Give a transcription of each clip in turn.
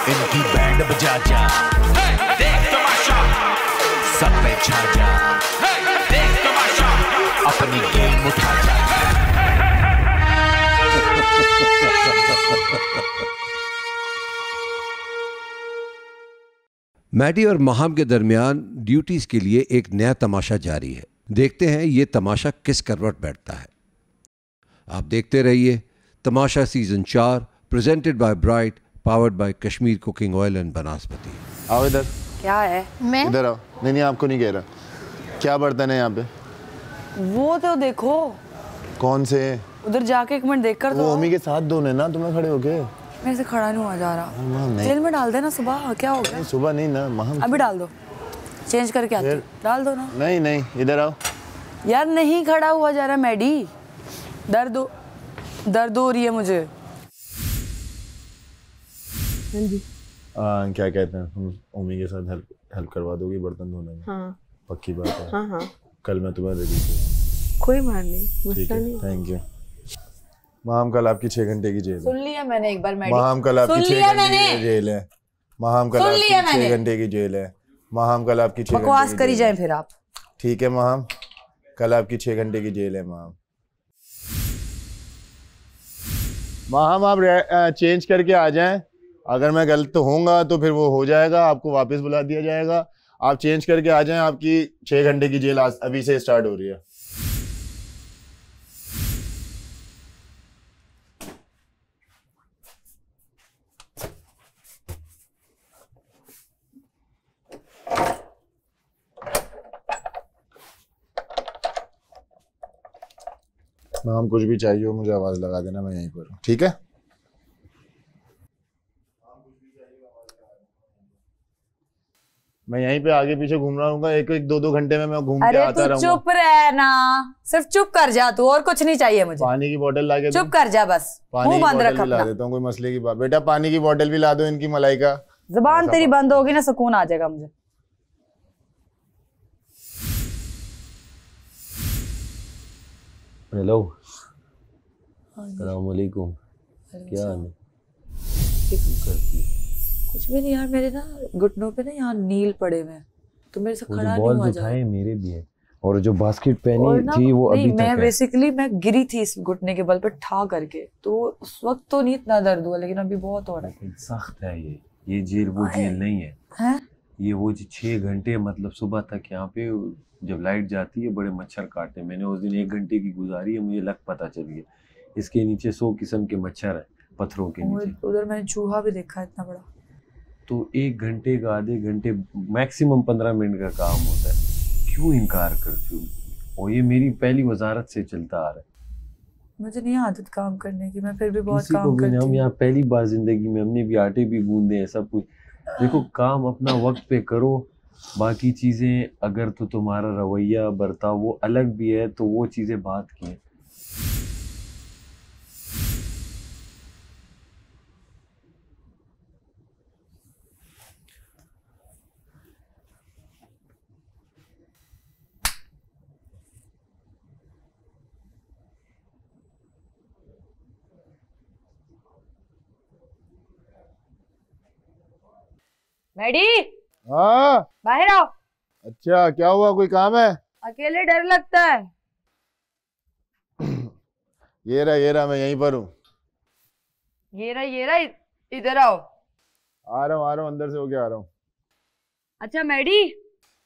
इनकी बैंड बजा जा, देख तमाशा, सब पे छा जा, देख तमाशा, अपनी गेम उठा जा। मैडी और माहम के दरमियान ड्यूटीज के लिए एक नया तमाशा जारी है। देखते हैं ये तमाशा किस करवट बैठता है। आप देखते रहिए Tamasha season 4 presented by Bright, powered by Kashmir cooking oil and Banaspati. आओ इधर। क्या है? मैं इधर आओ। नहीं आपको नहीं कह रहा। क्या बर्तन है यहाँ पे? वो तो देखो। कौन से? उधर जाके एक मिनट देख कर वो मम्मी के साथ धोने ना, तुम्हें खड़े होके। मेरे से खड़ा नहीं हुआ जा रहा। तेल में डाल देना सुबह। क्या हो गया? सुबह नहीं ना महम, अभी डाल दो, चेंज करके आती हूँ। डाल दो ना। नहीं इधर आओ यार, नहीं खड़ा हुआ जा रहा मैडी। दर्द हो रही है मुझे। हाँ जी। क्या कहते हैं, हम मम्मी के साथ हेल्प करवा दोगी बर्तन धोने में? हाँ। पक्की बात है। हाँ। कल मैं तुम्हें रेडी हूँ। कोई बात नहीं, मसला नहीं। Thank you. माम कल आपकी 6 घंटे की जेल। सुन लिया मैंने एक बार मैडी। माम कल आपकी 6 घंटे की जेल है। माम कल आपकी 6 घंटे की जेल है। माम कल आपकी 6 घंटे की बकवास करी जाए फिर आप। ठीक है माम, कल आपकी 6 घंटे की जेल है। माम आप चेंज करके आ जाएं। अगर मैं गलत होऊंगा तो फिर वो हो जाएगा, आपको वापस बुला दिया जाएगा। आप चेंज करके आ जाएं। आपकी 6 घंटे की जेल अभी से स्टार्ट हो रही है। माम कुछ भी चाहिए हो मुझे आवाज लगा देना, मैं यहीं पर हूँ। ठीक है? मैं यहीं पे आगे पीछे घूम रहा हूँ। एक 2 घंटे में मैं घूम के आता रहूंगा। चुप रह ना, सिर्फ चुप कर जा तू, और कुछ नहीं चाहिए मुझे। पानी की बोतल ला के चुप कर जा बस, मुंह बंद रख अपना। ला देता हूँ, कोई मसले की बात। बेटा पानी की बोतल भी ला दो इनकी मलाई का। जुबान तेरी बंद होगी ना, सुकून आ जाएगा मुझे। हेलो, अस्सलाम वालेकुम। क्या हाल है? करती है? कुछ भी नहीं यार, मेरे ना घुटनों पे ना यहाँ नील पड़े हुए हैं, तो मेरे से खड़ा नहीं बॉल हुआ जो खाए मेरे भी है, और जो बास्केट पहनी थी वो अभी तक है। मैं बेसिकली मैं गिरी थी इस घुटने के बल पे ठा करके, तो उस वक्त तो नहीं इतना दर्द हुआ, लेकिन अभी बहुत हो रहा है। सख्त है ये जेल वो जेल नहीं है। ये वो 6 घंटे मतलब सुबह तक यहाँ पे जब लाइट जाती है बड़े मच्छर काटते। मैंने उस दिन 1 घंटे की गुजारी है, मुझे लग पता चल गया। इसके नीचे 100 किस्म के मच्छर है पत्थरों के नीचे। उधर मैंने चूहा भी देखा इतना बड़ा। तो 1 घंटे का, आधे घंटे, मैक्सिमम 15 मिनट का काम होता है। क्यों इनकार करती हूँ? और ये मेरी पहली वजारत से चलता आ रहा है। मुझे नहीं आदत काम करने की, मैं फिर भी बहुत काम करती हूँ। हम यहाँ पहली बार जिंदगी में, हमने भी आटे भी गूंदे हैं, सब कुछ। देखो काम अपना वक्त पे करो, बाकी चीजें अगर तो तुम्हारा रवैया बर्ताव वो अलग भी है तो वो चीजें बात की हैं। मैडी, हाँ बाहर आओ। अच्छा क्या हुआ, कोई काम है? अकेले डर लगता है। ये रहा मैं यहीं पर हूँ। ये रहा इधर आओ। आ रहा हूँ अंदर से होके आ रहा हूँ। अच्छा मैडी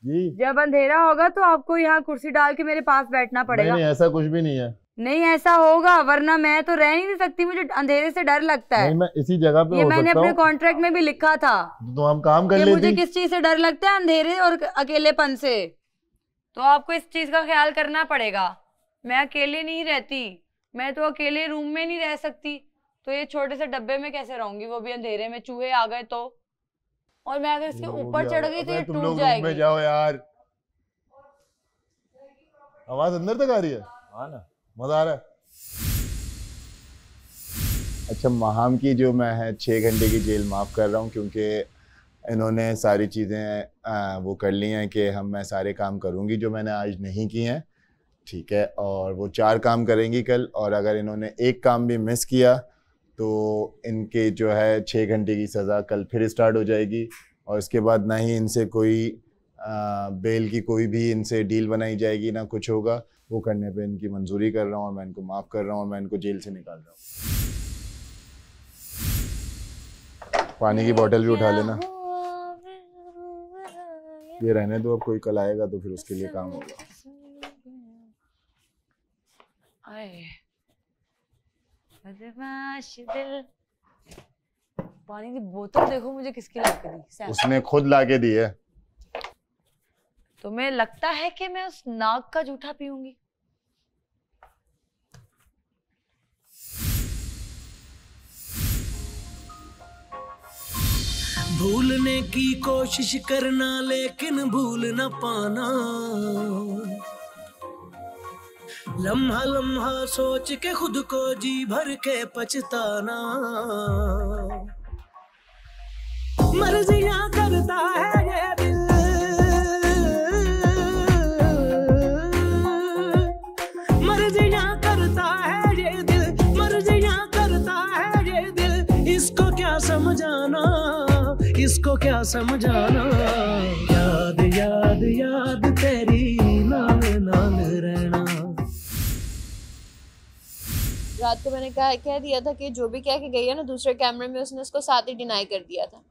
जी, जब अंधेरा होगा तो आपको यहाँ कुर्सी डाल के मेरे पास बैठना पड़ेगा। नहीं ऐसा कुछ भी नहीं है। नहीं ऐसा होगा, वरना मैं तो रह नहीं सकती, मुझे अंधेरे से डर लगता है। नहीं मैं इसी जगह पे ये हो मैंने सकता अपने हूँ। कॉन्ट्रैक्ट में भी लिखा था तो हम काम कर कि लेते। मुझे किस चीज से डर लगता है, अंधेरे और अकेलेपन से। तो आपको इस चीज का ख्याल करना पड़ेगा। मैं अकेले नहीं रहती, मैं तो अकेले रूम में नहीं रह सकती, तो ये छोटे से डब्बे में कैसे रहूंगी, वो भी अंधेरे में? चूहे आ गए तो, और मैं अगर इसके ऊपर चढ़ गई तो ये टूट जाएगी। में जाओ यार, आवाज अंदर तक आ रही है। हाँ ना, मजा आ रहा है। अच्छा माहम की जो मैं है 6 घंटे की जेल माफ़ कर रहा हूँ, क्योंकि इन्होंने सारी चीज़ें वो कर ली हैं कि मैं सारे काम करूँगी जो मैंने आज नहीं किए हैं। ठीक है, और वो 4 काम करेंगी कल, और अगर इन्होंने एक काम भी मिस किया तो इनके जो है 6 घंटे की सज़ा कल फिर स्टार्ट हो जाएगी और इसके बाद ना ही इनसे कोई बेल की कोई भी इनसे डील बनाई जाएगी, ना कुछ होगा। वो करने पे इनकी मंजूरी कर रहा हूँ और मैं इनको माफ़ कर रहा हूँ और मैं इनको जेल से निकाल रहा हूँ। पानी की बोतल भी उठा लेना। ये रहने दो, अब कोई कल आएगा तो फिर उसके लिए काम होगा। पानी की बोतल देखो मुझे किसकी ला के दी। उसने खुद ला के दी है। तुम्हें लगता है कि मैं उस नाग का जूठा पीऊंगी? भूलने की कोशिश करना लेकिन भूल न पाना, लम्हा लम्हा सोच के खुद को जी भर के पछताना। मर्जियां करता है ये दिल, मर्जियां करता है ये दिल, मर्जियां करता है ये दिल। इसको क्या समझाना, इसको क्या समझाना। याद याद याद तेरी नाल नाल रहना। रात को मैंने कह दिया था कि जो भी कह के गई है ना दूसरे कैमरे में, उसने उसको साथ ही डिनाई कर दिया था,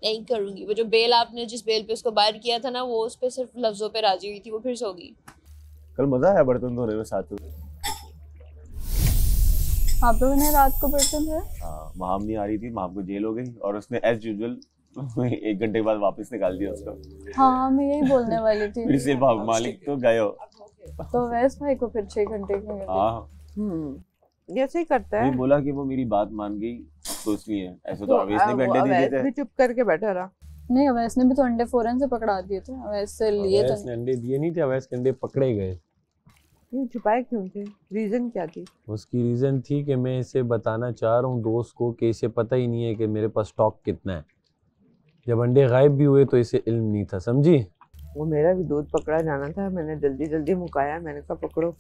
नहीं करूंगी। वो जो बेल आपने जिस बेल पे उसको बाहर किया था ना, वो उस पे सिर्फ लफ्जों पे राजी हुई थी, वो फिर सो गई। कल मजा आया बर्तन धोने में साथ में। आप लोगों ने रात को बर्तन धोए? हाँ, महाम नहीं आ रही थी, महाम को जेल हो गई और उसने एज यूजुअल 1 घंटे के बाद वापस निकाल दिया उसको। हाँ मैं यही बोलने वाली थी। फिर से मालिक तो गए हो। तो वैस भाई को फिर 6 घंटे की मिली। हाँ जैसे ही करता है। बोला कि वो मेरी बात मान गई तो इसलिए। ऐसे तो अवैस ने भी अंडे दिए थे। भी चुप करके बैठा रहा। नहीं अवैस ने भी तो अंडे फौरन से पकड़ा दिए थे। अवैस से लिए थे। अवैस ने अंडे दिए नहीं थे, अवैस के अंडे पकड़े गए। क्यों छुपाए, क्यों थे? रीजन क्या थी? उसकी रीजन थी कि मैं इसे बताना चाह रहा हूँ दोस्त को कि इसे पता ही नहीं है कि मेरे पास स्टॉक कितना है। जब अंडे गायब भी हुए तो इसे इल्म नहीं था, समझी? वो मेरा भी दूध पकड़ा जाना था, मैंने जल्दी जल्दी मुकाया, मैंने कहा पकड़ो।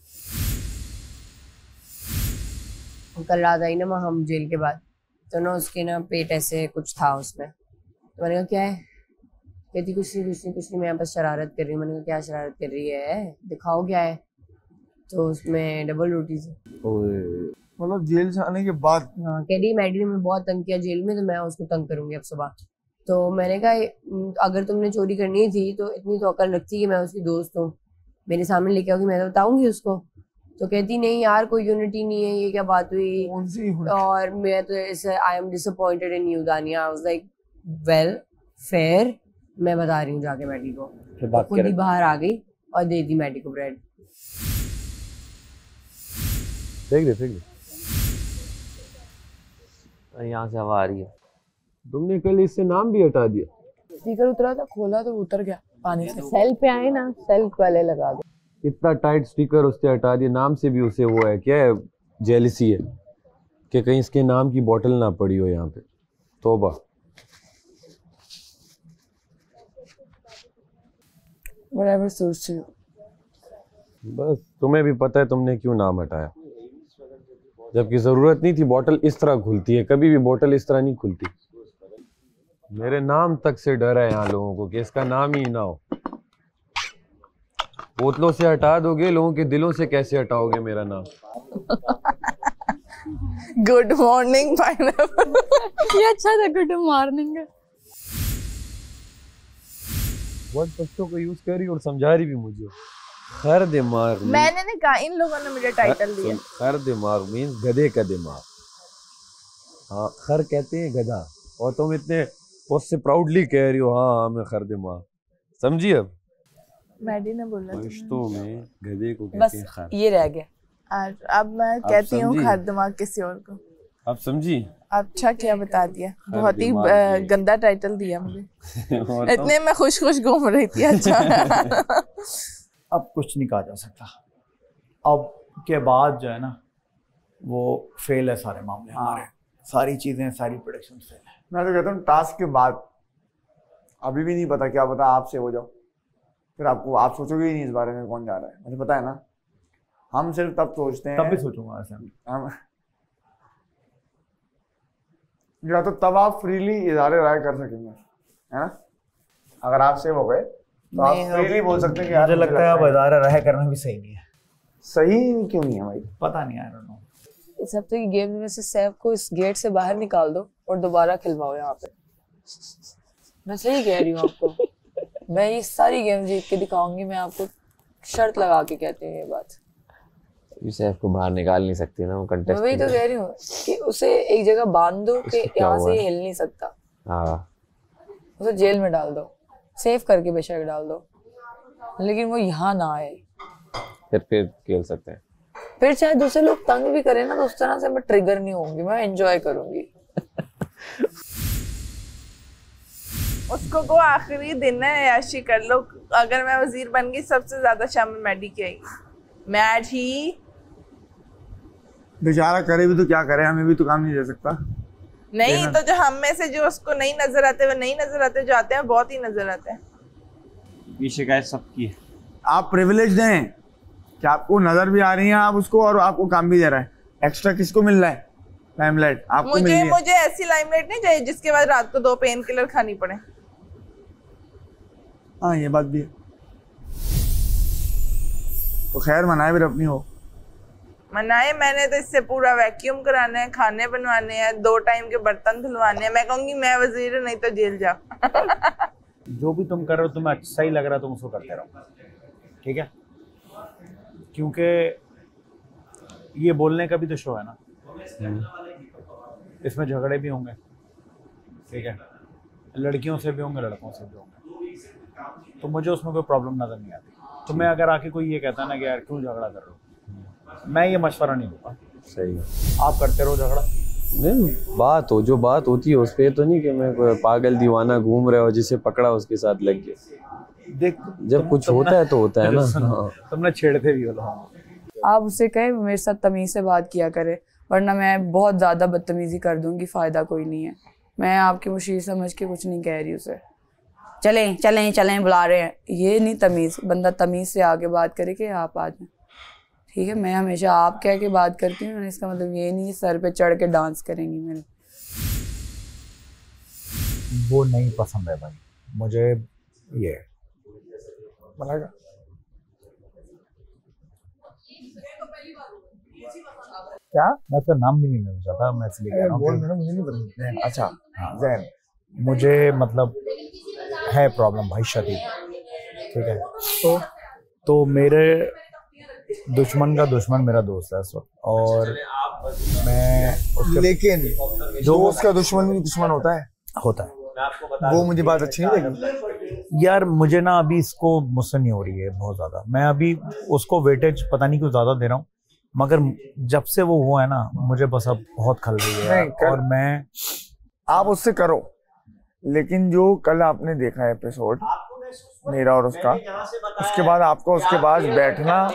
कल रात आई ना हम जेल के बाद, तो ना उसके ना पेट ऐसे कुछ था उसमें। तो मैंने कहा क्या है? कहती कुछ नहीं मैं बस शरारत कर रही हूँ। मैंने कहा क्या शरारत कर रही है, दिखाओ क्या है। तो उसमें डबल रोटी थी। मतलब जेल से आने के बाद? हाँ, कह रही मैडी ने मुझे बहुत तंग किया जेल में, तो मैं उसको तंग करूंगी अब सुबह। तो मैंने कहा अगर तुमने चोरी करनी थी तो इतनी तो अकल रखती कि मैं उसकी दोस्त हूँ, मेरे सामने लेके आओगी, मैं तो बताऊंगी उसको। तो कहती नहीं यार कोई यूनिटी नहीं है, ये क्या बात हुई। और मैं तो ऐसे I am disappointed in you Dania. I was like well fair, मैं बता रही हूँ जाके मैडी को। तो खुद ही बाहर आ गई और दे दी मैडी को ब्रेड। देख दे यहाँ से हवा आ रही है। तुमने कल इससे नाम भी हटा दिया। स्पीकर उतरा था, खोला तो उतर गया पानी से। सेल पे आए ना, सेल वाले लगा दो। इतना टाइट स्टिकर उससे हटा दिया। नाम से भी उसे वो है, क्या है, जेलसी है कि कहीं इसके नाम की बोतल ना पड़ी हो यहाँ पे। तौबा। Whatever suits you. बस तुम्हें भी पता है तुमने क्यों नाम हटाया, जबकि जरूरत नहीं थी। बोतल इस तरह खुलती है, कभी भी बोतल इस तरह नहीं खुलती। मेरे नाम तक से डर है यहाँ लोगों को कि इसका नाम ही ना हो। बोतलों से हटा दोगे, लोगों के दिलों से कैसे हटाओगे मेरा नाम? Good morning pineapple. ये अच्छा था, गुड मॉर्निंग। बहुत बच्चों को यूज कर रही और समझा रही भी मुझे। खर दिमाग। मैंने नहीं कहा, इन लोगों ने मुझे टाइटल दिया। खर दिमाग मीन्स गधे का दिमाग। हाँ, खर कहते हैं गधा, और तुम इतने उससे प्राउडली कह रही हो हाँ मैं खर दिमाग। समझी? अब मैडी ने बोला रिश्तों में गधे को कहते हैं खर। ये रह गया। अब मैं कहती हूँ खर दिमाग किसी और को। अब समझी? अच्छा क्या बता दिया, बहुत ही गंदा टाइटल दिया मुझे। इतने मैं खुश घूम रही थी। अच्छा अब कुछ नहीं कहा जा सकता। अब के बाद जो है ना वो फेल है सारे मामले हमारे। सारी चीजें, सारी प्रोडक्शन फेल है। मैं तो कहता हूँ टास्क के बाद अभी भी नहीं पता, क्या पता आपसे हो जाओ, फिर आपको आप सोचोगे ही नहीं इस बारे में कौन जा रहा है। मुझे पता है ना, हम सिर्फ तब सोचते हैं। तब भी सोचूंगा ऐसे। या तो तब आप फ्रीली इज़हार राय कर सकेंगे, है ना? अगर आप सेव हो गए तो आप फ्रीली बोल सकते हैं कि मुझे लगता है अब इज़हार राय करना भी सही नहीं है। सही क्यों नहीं है भाई? पता नहीं, आई डोंट नो। इस हफ्ते की गेम में से सैफ को इस गेट से बाहर निकाल दो और दोबारा खिलवाओ यहाँ पे। मैं सही कह रही हूँ आपको। मैं ये सारी गेम जीत के दिखाऊंगी, मैं आपको शर्त लगा के कहती हूँ ये बात। सैफ को बाहर निकाल नहीं सकती ना वो कंटेस्ट। मैं वही तो कह रही हूँ कि उसे एक जगह बांध दो कि यहाँ से हिल नहीं सकता। हाँ, उसे जेल में डाल दो, सेफ करके बेशक डाल दो, लेकिन वो यहाँ ना आए। फिर खेल सकते हैं। फिर चाहे दूसरे लोग तंग भी करें ना तो उस तरह से मैं ट्रिगर नहीं होंगी, मैं एंजॉय करूंगी। उसको को आखिरी दिन है, याशी कर लो। अगर मैं वजीर बन गई सबसे ज्यादा शामिल मैडी की आएगी। मैड ही बेचारा करे भी तो क्या करे, हमें भी तो काम नहीं दे सकता। नहीं तो जो हम में से जो उसको नहीं नजर आते वो नहीं नजर आते, जो आते हैं बहुत ही नजर आते हैं। ये शिकायत सबकी है। आप प्रिविलेज हैं कि आपको नजर भी आ रही है आप उसको और आपको काम भी दे रहा है। एक्स्ट्रा किसको मिल रहा है? लाइमलाइट आपको मिल रही है। मुझे ऐसी लाइमलाइट नहीं चाहिए जिसके बाद रात को 2 पेन किलर खानी पड़े। हाँ ये बात भी है। तो खैर मनाए भी अपनी हो। मनाए मैंने तो इससे पूरा वैक्यूम कराना है, खाने बनवाने हैं, 2 टाइम के बर्तन धुलवाने हैं। मैं कहूंगी मैं वजीर नहीं तो जेल जाओ। जो भी तुम कर रहे हो तुम्हें अच्छा ही लग रहा है, तुम उसको करते रहो, ठीक है? क्योंकि ये बोलने का भी तो शो है ना, इसमें झगड़े भी होंगे, ठीक है? लड़कियों से भी होंगे, लड़कों से भी होंगे, तो मुझे उसमें कोई प्रॉब्लम नजर नहीं आती। तो मैं अगर आके कोई ये कहता ना कि यार क्यों झगड़ा कर रहे हो, मैं ये मशवरा नहीं दूंगा। सही है, आप करते रहो झगड़ा। नहीं, बात हो जो बात होती है उस पे तो नहीं कि मैं कोई पागल दीवाना घूम रहे हो जिसे पकड़ा उसके साथ लग गया। देख जब कुछ होता है तो होता है ना। तुमने छेड़ते भी हो। आप उससे कहे मेरे साथ तमीज से बात किया करे, वरना मैं बहुत ज्यादा बदतमीजी कर दूंगी, फायदा कोई नहीं है। मैं आपकी मुशीर समझ के कुछ नहीं कह रही उसे। चलें चलें चलें बुला रहे हैं, ये नहीं तमीज। बंदा तमीज से आके बात करे कि आप आ जाए, ठीक है? मैं हमेशा आप कह के बात करती हूँ, इसका मतलब ये नहीं सर पे चढ़ के डांस करेंगी मेरे। वो नहीं पसंद है भाई मुझे। ये बनाएगा क्या? मैं तो नाम भी नहीं लेना चाहता, मैं इसलिए कह रहा हूँ। मुझे नहीं पता। अच्छा जैन, मुझे मतलब है प्रॉब्लम भाई, शदीद, ठीक है? तो मेरे दुश्मन का दुश्मन मेरा दोस्त है इस वक्त, और मैं उसके, लेकिन जो उसका दुश्मन भी दुश्मन होता है वो मुझे बात अच्छी नहीं लगी यार। मुझे ना अभी इसको मुझसे नहीं हो रही है बहुत ज्यादा। मैं अभी उसको वेटेज पता नहीं क्यों ज्यादा दे रहा हूँ, मगर जब से वो हुआ है ना मुझे बस अब बहुत खल रही है। और मैं, आप उससे करो, लेकिन जो कल आपने देखा है एपिसोड मेरा और उसका, उसके बाद आपको उसके बाद बैठना,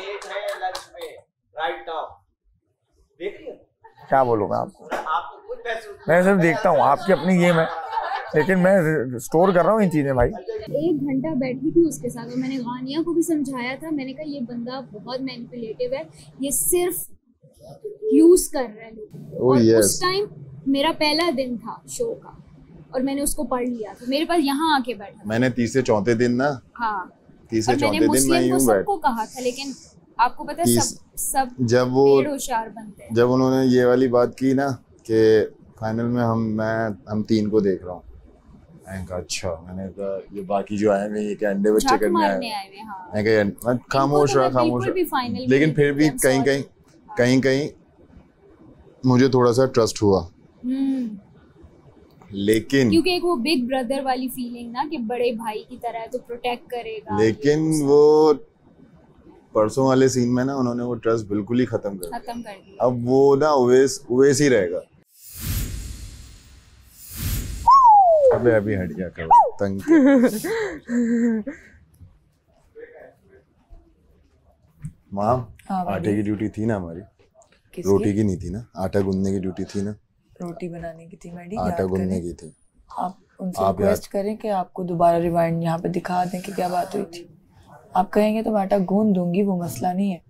क्या बोलूँगा आपको, मैं सिर्फ देखता हूँ, आपकी अपनी गेम है, लेकिन मैं स्टोर कर रहा हूँ इन चीजें भाई। 1 घंटा बैठी थी उसके साथ और मैंने गानिया को भी समझाया था। मैंने कहा ये बंदा बहुत मैनिपुलेटिव है, ये सिर्फ यूज कर रहा है। और उस टाइम मेरा पहला दिन था शो का और मैंने उसको पढ़ लिया था। मेरे पास यहाँ आके बैठा, मैंने तीसरे चौथे दिन ना, हाँ, तीसरे चौथे दिन मैं यूं बैठ, सबको कहा था, लेकिन आपको पता है सब जब वो होशियार बनते हैं। जब उन्होंने ये वाली बात की ना कि फाइनल में हम 3 को देख रहा हूँ, मैंने कहा अच्छा, मैंने कहा ये बाकी जो आए हुए ये क्या अंडे बच्चे करने आए हैं, मैंने कहा खामोश रहा, लेकिन फिर भी कहीं मुझे थोड़ा सा ट्रस्ट हुआ। लेकिन क्योंकि एक वो बिग ब्रदर वाली फीलिंग ना कि बड़े भाई की तरह है तो प्रोटेक्ट करेगा, लेकिन वो परसों वाले सीन में ना उन्होंने वो ट्रस्ट बिल्कुल ही खत्म कर दिया। अब वो ना उवेस ही रहेगा। अभी हट गया कर तंग। माँ, आटे की ड्यूटी थी ना हमारी, रोटी की नहीं थी ना, आटा गूंदने की ड्यूटी थी ना, रोटी बनाने की थी मैडी, आटा गूंदने की थी। आप उनसे रिक्वेस्ट करें कि आपको दोबारा रिवाइंड यहाँ पे दिखा दें कि क्या बात हुई थी। आप कहेंगे तो मैं आटा गूंद दूंगी, वो मसला नहीं है,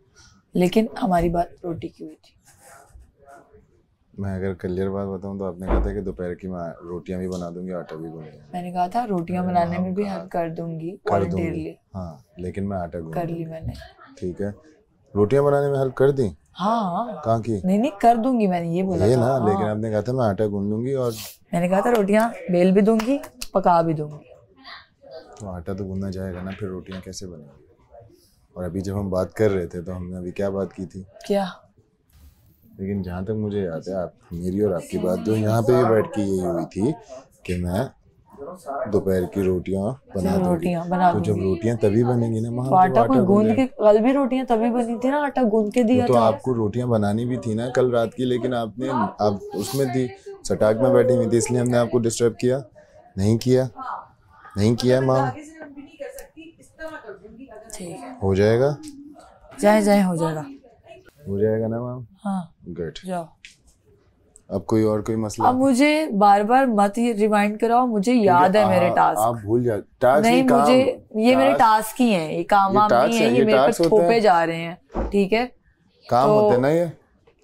लेकिन हमारी बात रोटी की हुई थी। मैं अगर क्लियर बात बताऊं तो आपने कहा था कि दोपहर की मैं रोटियां भी बना दूंगी, आटा भी गूंद दूंगी। मैंने कहा था रोटियां बनाने में भी हेल्प कर दूंगी वॉलंटियरली। हाँ, लेकिन मैं आटा गूंद कर ली मैंने। ठीक है, रोटियां बनाने में हेल्प कर दी? हाँ। कहाँ की? नहीं कर दूंगी, मैंने ये बोला ये था। ना, हाँ। लेकिन आपने कहा था मैं आटा गूंद दूंगी और मैंने कहा था रोटियां बेल भी दूंगी, पका भी दूंगी। तो आटा तो गूंदना जाएगा ना, फिर रोटियां कैसे बनेंगी? और अभी जब हम बात कर रहे थे तो हमने अभी क्या बात की थी? क्या? लेकिन जहाँ तक मुझे याद है, आप मेरी और आपकी बात जो यहाँ पे भी बैठ के यही हुई थी कि मैं दोपहर की रोटियां बना दूंगी। तो जब रोटियां तभी बनेंगी ना, तो आटा कोई गूंद के, कल भी रोटियां तभी बनी थी ना, आटा गूंद के दिया तो था। आपको रोटियां बनानी भी थी ना कल रात की, लेकिन आप उसमें थी, सटाक में बैठी हुई थी, इसलिए हमने आपको डिस्टर्ब किया नहीं किया मैम। हो जाएगा जाए हो जाएगा ना मैम? हाँ गुड। जाओ। अब कोई मसला? अब मुझे बार बार मत रिमाइंड कराओ, मुझे याद है मेरे टास्क। आप भूल जाओ टास्क नहीं, मुझे ये मेरे टास्क ही हैं, ये काम नहीं है, ये मेरे पे थोपे जा रहे हैं। ठीक है, काम होते ना ये।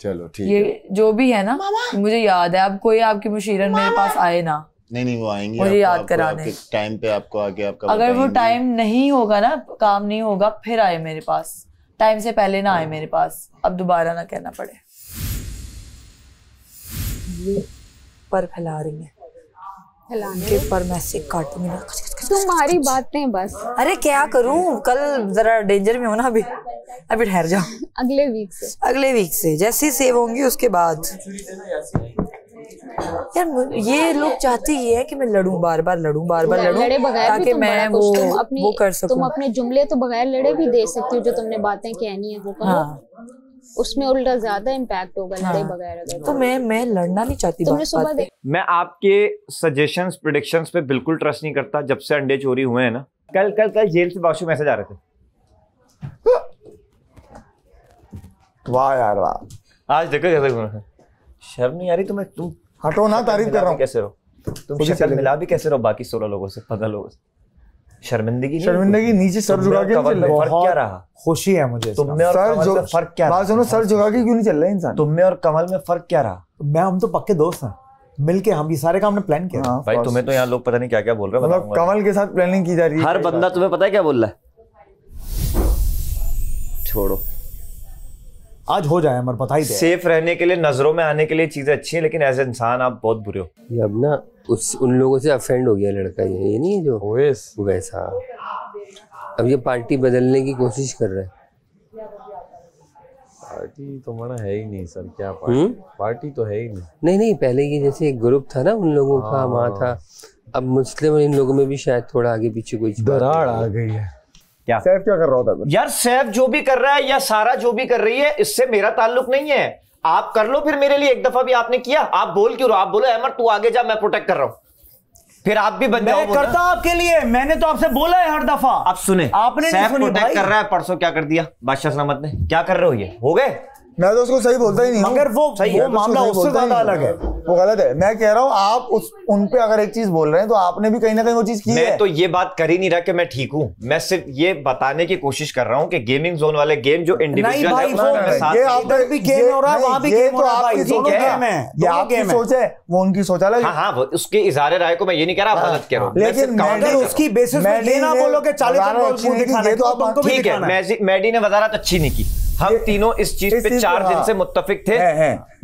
चलो ठीक है, ये जो भी है ना मुझे याद है। अब कोई आपकी मुशीरन मेरे पास आए ना, नहीं वो आएंगे मुझे याद कराने टाइम पे, आपको आके आपका अगर वो टाइम नहीं होगा ना, काम नहीं होगा, फिर आए मेरे पास, टाइम से पहले ना आए मेरे पास। अब दोबारा ना कहना पड़े। ये पर फैला रही है, उनके पर मैं से काटूंगी ना। तुम्हारी बातें बस। अरे क्या करूं, कल जरा डेंजर में हो ना, अभी ठहर जाओ। अगले वीक से जैसे ही सेव होंगी उसके बाद। यार ये लोग चाहते ही है कि मैं लड़ूं, बार बार लड़ूं ताकि मैं वो कर सकूं। तुम अपने जुमले तो बगैर लड़े भी दे सकती हो, जो तुमने बातें कहनी है वो कहो। हाँ। उसमें उल्टा ज्यादा इम्पैक्ट होगा लड़े बगैर अगर। तो मैं लड़ना नहीं चाहती। तुमने सुबह मैं आपके सजेशंस प्रेडिक्शंस पे बिल्कुल ट्रस्ट नहीं करता। जब से अंडे चोरी हुए हैं ना, कल जेल से बाशु मैसेज आ रहे थे। वाह यार वाह, आज देखो कैसे शर्म नहीं आ रही तुम्हें? तुम हटो ना, तारीफ कर रहा हूँ। कैसे रहो तुम? शक्ल मिला भी कैसे रहो बाकी 16 लोगों से, 15 लोगों से? शर्मिंदगी नीचे सर झुका के फर्क क्या रहा? खुशी है मुझे। तुमने और कमल में फर्क क्या रहा? बात सुनो, सर झुका के क्यों नहीं चल रहा है इंसान? तुमने और कमल में फर्क क्या रहा? हम तो पक्के दोस्त हैं, मिलके हम ये सारे काम ने प्लान किया। भाई तुम्हें तो यहाँ लोग पता नहीं क्या क्या बोल रहे हैं। मतलब कमल के साथ प्लानिंग की जा रही है। हर बंदा तुम्हें पता है क्या बोल रहा है? छोड़ो, आज हो जाए अमर, पता ही दे। सेफ रहने के लिए, नजरों में आने के लिए चीजें अच्छी हैं, लेकिन एज इंसान आप बहुत बुरे हो। अब ना उन लोगों से अफेंड हो गया लड़का, ये नहीं है जो वैसा। अब ये पार्टी बदलने की कोशिश कर रहा है। पार्टी तो मना है ही नहीं सर, क्या पार्टी तो है ही नहीं। नहीं पहले ये जैसे एक ग्रुप था ना उन लोगों का, वहाँ था। अब मुस्लिम इन लोगों में भी शायद थोड़ा आगे पीछे कोई दरार आ गई है। क्या सैफ क्या कर रहा होता है? यार सैफ जो भी कर रहा है या सारा जो भी कर रही है, इससे मेरा ताल्लुक नहीं है। आप कर लो फिर मेरे लिए। एक दफा भी आपने किया? आप बोल क्यों रहे हो? आप बोलो अमर तू आगे जा, मैं प्रोटेक्ट कर रहा हूँ। फिर आप भी बन जाओ। मैं करता आपके लिए, मैंने तो आपसे बोला है हर दफा। अब सुने, आपने नहीं सुनी। प्रोटेक्ट कर रहा है, परसों क्या कर दिया बादशाह सलामत ने? क्या कर रहे हो? ये हो गए। मैं तो उसको सही बोलता ही नहीं, मगर वो मामला उससे ज्यादा अलग है, वो गलत है। मैं कह रहा हूँ आप उन पे अगर एक चीज बोल रहे हैं तो आपने भी कहीं ना कहीं वो चीज की है। मैं तो ये बात कर ही नहीं रहा कि मैं ठीक हूँ। मैं सिर्फ ये बताने की कोशिश कर रहा हूँ कि गेमिंग जोन वाले गेम जो इंडिविजुअल है, इधर भी गेम हो रहा है, वहाँ भी गेम हो रहा है। ये आपकी सोच है, वो उनकी सोच अलग है। हाँ, उसके इज़हार राय को मैं ये नहीं कह रहा, आप गलत कह रहा हूँ। लेकिन अगर उसकी बेसिस पे ये ना बोलो कि 40 दिखाना है, तो आप तुमको भी दिखाना है। मैडी ने वजारत अच्छी नहीं की। हम तीनों इस चीज पे 4 दिन से मुत्तफिक थे,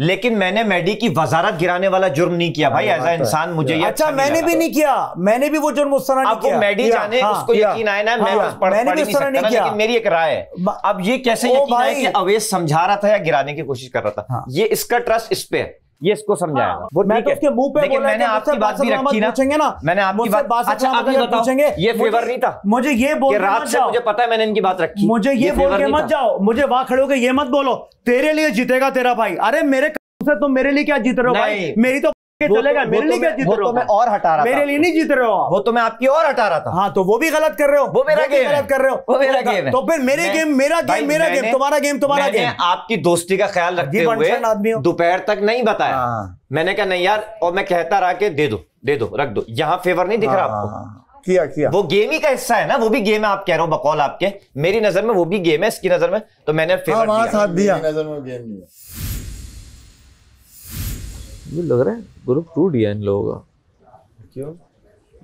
लेकिन मैंने मैडी की वजारत गिराने वाला जुर्म नहीं किया भाई। एज अ इंसान मुझे ये अच्छा मैंने भी नहीं किया, मैंने भी वो जुर्म उस तरह नहीं किया। अब मैडी जाने, उसको यकीन आए ना, मैं पढ़ नहीं सकता, लेकिन मेरी एक राय है। अब ये कैसे यकीन आए कि अवेश समझा रहा था या गिराने की कोशिश कर रहा था? ये इसका ट्रस्ट इस पे है, ये इसको समझाएगा। मैं तो उसके मुंह पे लेकिन मैंने आपकी बात भी रखी ना, पूछेंगे ना, मैंने आपकी बात। अच्छा अब ये बताओ, ये फेवर नहीं था? मुझे ये बोल के रात से मुझे पता है मैंने इनकी बात रखी। मुझे ये बोल के मत जाओ, मुझे वहां खड़े होकर ये मत बोलो तेरे लिए जीतेगा तेरा भाई। अरे मेरे से तुम मेरे लिए क्या जीत रहे हो भाई? मेरी तो चलेगा, मेरे लिए क्या जीत रहे हो? मैं और हटा रहा था, मेरे लिए नहीं जीत रहे हो। वो तो मैं आपकी और हटा रहा था। हाँ तो वो भी गलत कर रहे हो, वो मेरा गेम गलत कर रहे हो, वो मेरा गेम है। तो फिर मेरे गेम मेरा गेम, मेरा गेम तुम्हारा गेम, तुम्हारा गेम। आपकी दोस्ती का ख्याल रखते हुए दोपहर तक नहीं बताया। मैंने कहा नहीं यार, और मैं कहता रहा कि दे दो रख दो। यहाँ फेवर नहीं दिख रहा आपको? किया वो गेम ही का हिस्सा है ना, वो भी गेम है। आप कह रहे हो बकौल आपके, मेरी नजर में वो भी गेम है, इसकी नजर में तो मैंने फेवर साथ दिया। नजर में गेम नहीं है। मुझे लग रहा है ग्रुप टूट गया इन लोगों का। क्यों?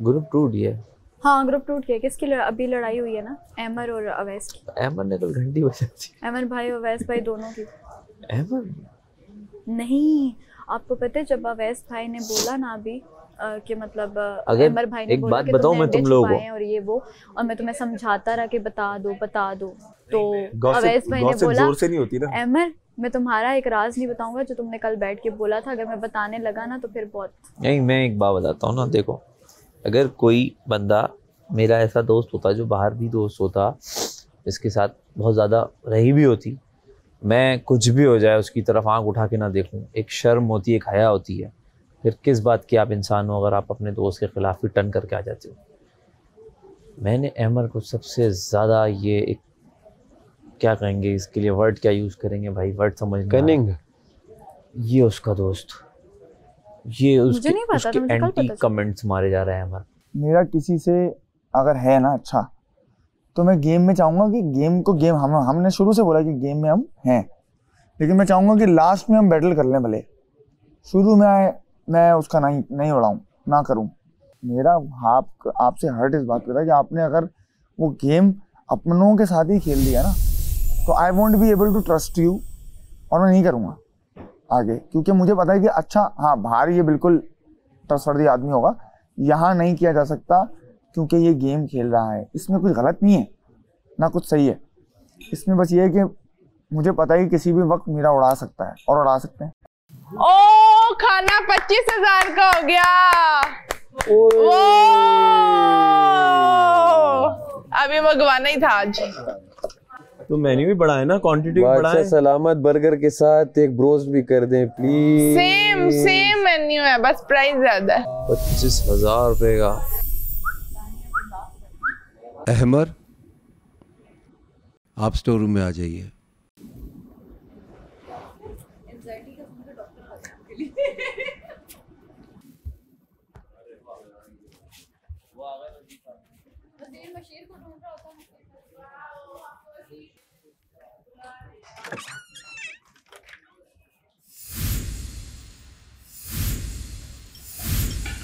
ग्रुप टूट गया। हाँ ग्रुप टूट गया। किसकी अभी लड़ाई हुई है ना, अहमर और अवैस की। अहमर ने कल घंटी बजा दी। अहमर भाई और अवैस भाई दोनों की। अहमर नहीं, आपको पता है जब अवैस भाई ने बोला ना अभी कि मतलब अगर अमर भाई ने एक बोला बात कि बताऊं मैं तुम लोगों को, और ये वो, और मैं तुम्हें समझाता रहा कि बता दो तो Gossip- अवैस भाई ने gossip बोला जोर से नहीं होती ना। अमर मैं तुम्हारा एक राज नहीं बताऊंगा जो तुमने कल बैठ के बोला था, अगर मैं बताने लगा ना तो फिर बहुत। नहीं, मैं एक बात बताता हूँ ना, देखो अगर कोई बंदा मेरा ऐसा दोस्त होता जो बाहर भी दोस्त होता, इसके साथ बहुत ज़्यादा रही भी होती, मैं कुछ भी हो जाए उसकी तरफ आंख उठा के ना देखूं, एक शर्म होती है, एक हया होती है, फिर किस बात की आप इंसान हो अगर आप अपने दोस्त के खिलाफ ही टर्न करके आ जाते हो। मैंने अहमर को सबसे ज़्यादा ये एक क्या कहेंगे इसके लिए, वर्ड क्या यूज़ करेंगे भाई, वर्ड समझ कनिंग, ये उसका दोस्त, ये उसके एंटी कमेंट्स मारे जा रहे हैं अहमर। मेरा किसी से अगर है ना अच्छा, तो मैं गेम में चाहूँगा कि गेम को गेम हमने शुरू से बोला कि गेम में हम हैं, लेकिन मैं चाहूँगा कि लास्ट में हम बैटल कर लें, भले शुरू में मैं उसका नहीं उड़ाऊँ ना करूँ। मेरा आपसे हर्ट इस बात पर था कि आपने अगर वो गेम अपनों के साथ ही खेल लिया ना, तो I won't be able to trust you, और मैं नहीं करूँगा आगे, क्योंकि मुझे पता है कि अच्छा हाँ बाहर ये बिल्कुल ट्रस्टवर्दी आदमी होगा, यहाँ नहीं किया जा सकता क्योंकि ये गेम खेल रहा है। इसमें कुछ गलत नहीं है ना कुछ सही है, इसमें बस ये है कि मुझे पता है कि किसी भी वक्त मेरा उड़ा सकता है और उड़ा सकते हैं। ओ खाना 25,000 का हो गया। ओ अभी मंगवाना ही था आज। तो मेन्यू भी बड़ा है ना, क्वांटिटी भी बड़ा है। सलामत बर्गर के साथ एक ब्रोस्ट भी कर दें प्लीज। सेम मेन्यू है, बस प्राइस ज्यादा है। 25,000 रुपए का। अहमर आप स्टोर रूम में आ जाइए।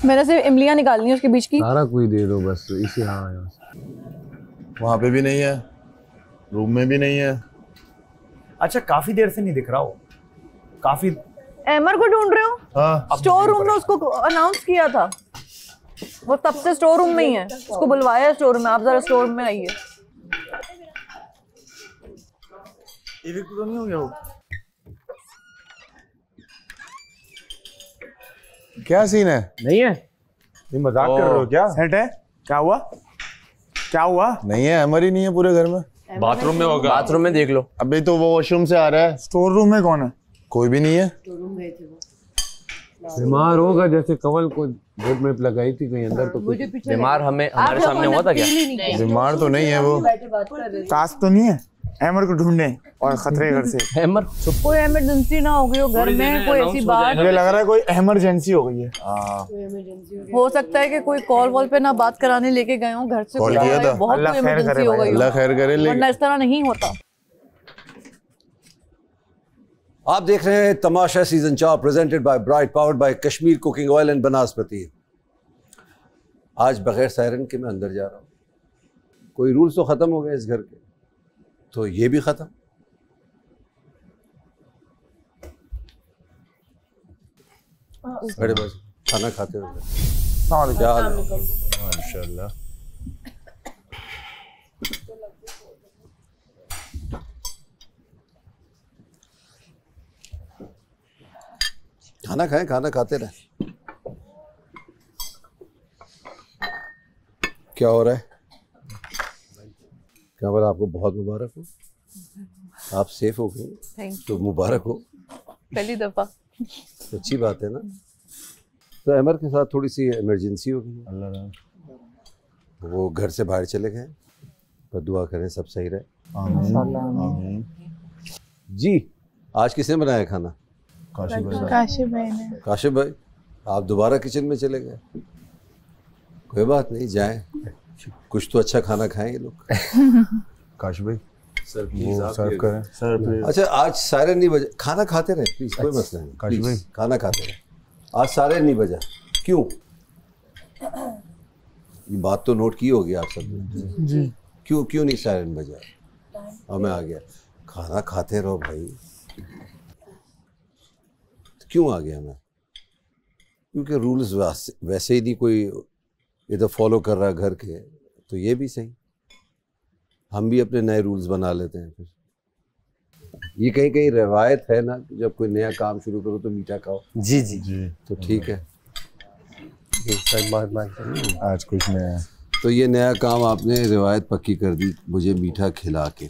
मैंने सिर्फ इमलियां निकालनी है उसके बीच की। सारा कोई दे दो बस इसे। हाँ वहाँ पे भी नहीं है, रूम में भी नहीं है। अच्छा काफी देर से नहीं दिख रहा हो, काफी। अहमर को ढूंढ रहे हो? हाँ। स्टोर रूम में उसको अनाउंस किया था, वो तब से स्टोर रूम में ही है, उसको बुलवाया स्टोर रूम में, आप जरा स्टोर रूम में आइए। इविक्ट तो नहीं हो गया वो? क्या सीन है? नहीं है, नहीं मजाक कर रहे हो क्या? सेट है? क्या हुआ? क्या हुआ? नहीं है, अमर ही नहीं है पूरे घर में। बाथरूम में होगा, बाथरूम में देख लो। अभी तो वो वॉशरूम से आ रहा है। स्टोर रूम में कौन है? कोई भी नहीं है। बीमार होगा, जैसे कवल को बेड में लगाई थी कहीं अंदर, तो कुछ बीमार हमारे सामने हुआ था क्या? बीमार तो नहीं है वो। टास्क तो नहीं है अहमर को ढूंढने और खतरे घर से। अहमर कोई इमरजेंसी ना हो गई हो घर में, कोई ऐसी बात। मुझे लग रहा है कोई इमरजेंसी हो गई है। हो सकता है कि कोई कॉल वॉल पे ना बात कराने लेके गए हो घर से, कॉल किया था। बहुत कोई इमरजेंसी हो गई, अल्लाह खैर करे, वरना इस तरह नहीं होता। आप देख रहे हैं Tamasha season 4 presented by Bright, powered by Kashmir cooking oil and Banaspati. आज बगैर सायरन के मैं अंदर जा रहा हूँ। कोई रूल्स तो खत्म हो गए इस घर के, तो ये भी खत्म। बड़े बस खाना खाते हुए क्या हाल है? माशाल्लाह। खाना खाएं, खाना खाते रहे। क्या हो रहा है? क्या बोला? आपको बहुत मुबारक हो, आप सेफ हो गए तो मुबारक हो। पहली दफा। अच्छी बात है ना। तो अमर के साथ थोड़ी सी इमरजेंसी हो गई, अल्लाह वो घर से बाहर चले गए, पर दुआ करें सब सही रहे। आमीन। जी आज किसने बनाया खाना? काशिफ भाई ने। काशिफ भाई, आप दोबारा किचन में चले गए। कोई बात नहीं, जाएं, कुछ तो अच्छा खाना खाएं ये लोग। काशिफ भाई सर प्लीज आप सर्व करें। Sir please. अच्छा आज सायरन नहीं बजे, खाना खाते रहे प्लीज, कोई मसला नहीं। काशिफ भाई खाना खाते रहे। आज सायरन नहीं बजा, क्यों? ये बात तो नोट की होगी आप सब ने जी। क्यों नहीं सायरन बजा? और मैं आ गया, खाना खाते रहो भाई। क्यों आ गया मैं? क्योंकि रूल्स वैसे ही नहीं कोई इधर फॉलो कर रहा घर के, तो ये भी सही, हम भी अपने नए रूल्स बना लेते हैं। फिर ये कहीं कहीं रवायत है ना, जब कोई नया काम शुरू करो तो मीठा खाओ। जी जी जी, तो ठीक है, आज कुछ नया है। तो ये नया काम आपने रिवायत पक्की कर दी, मुझे मीठा खिला के।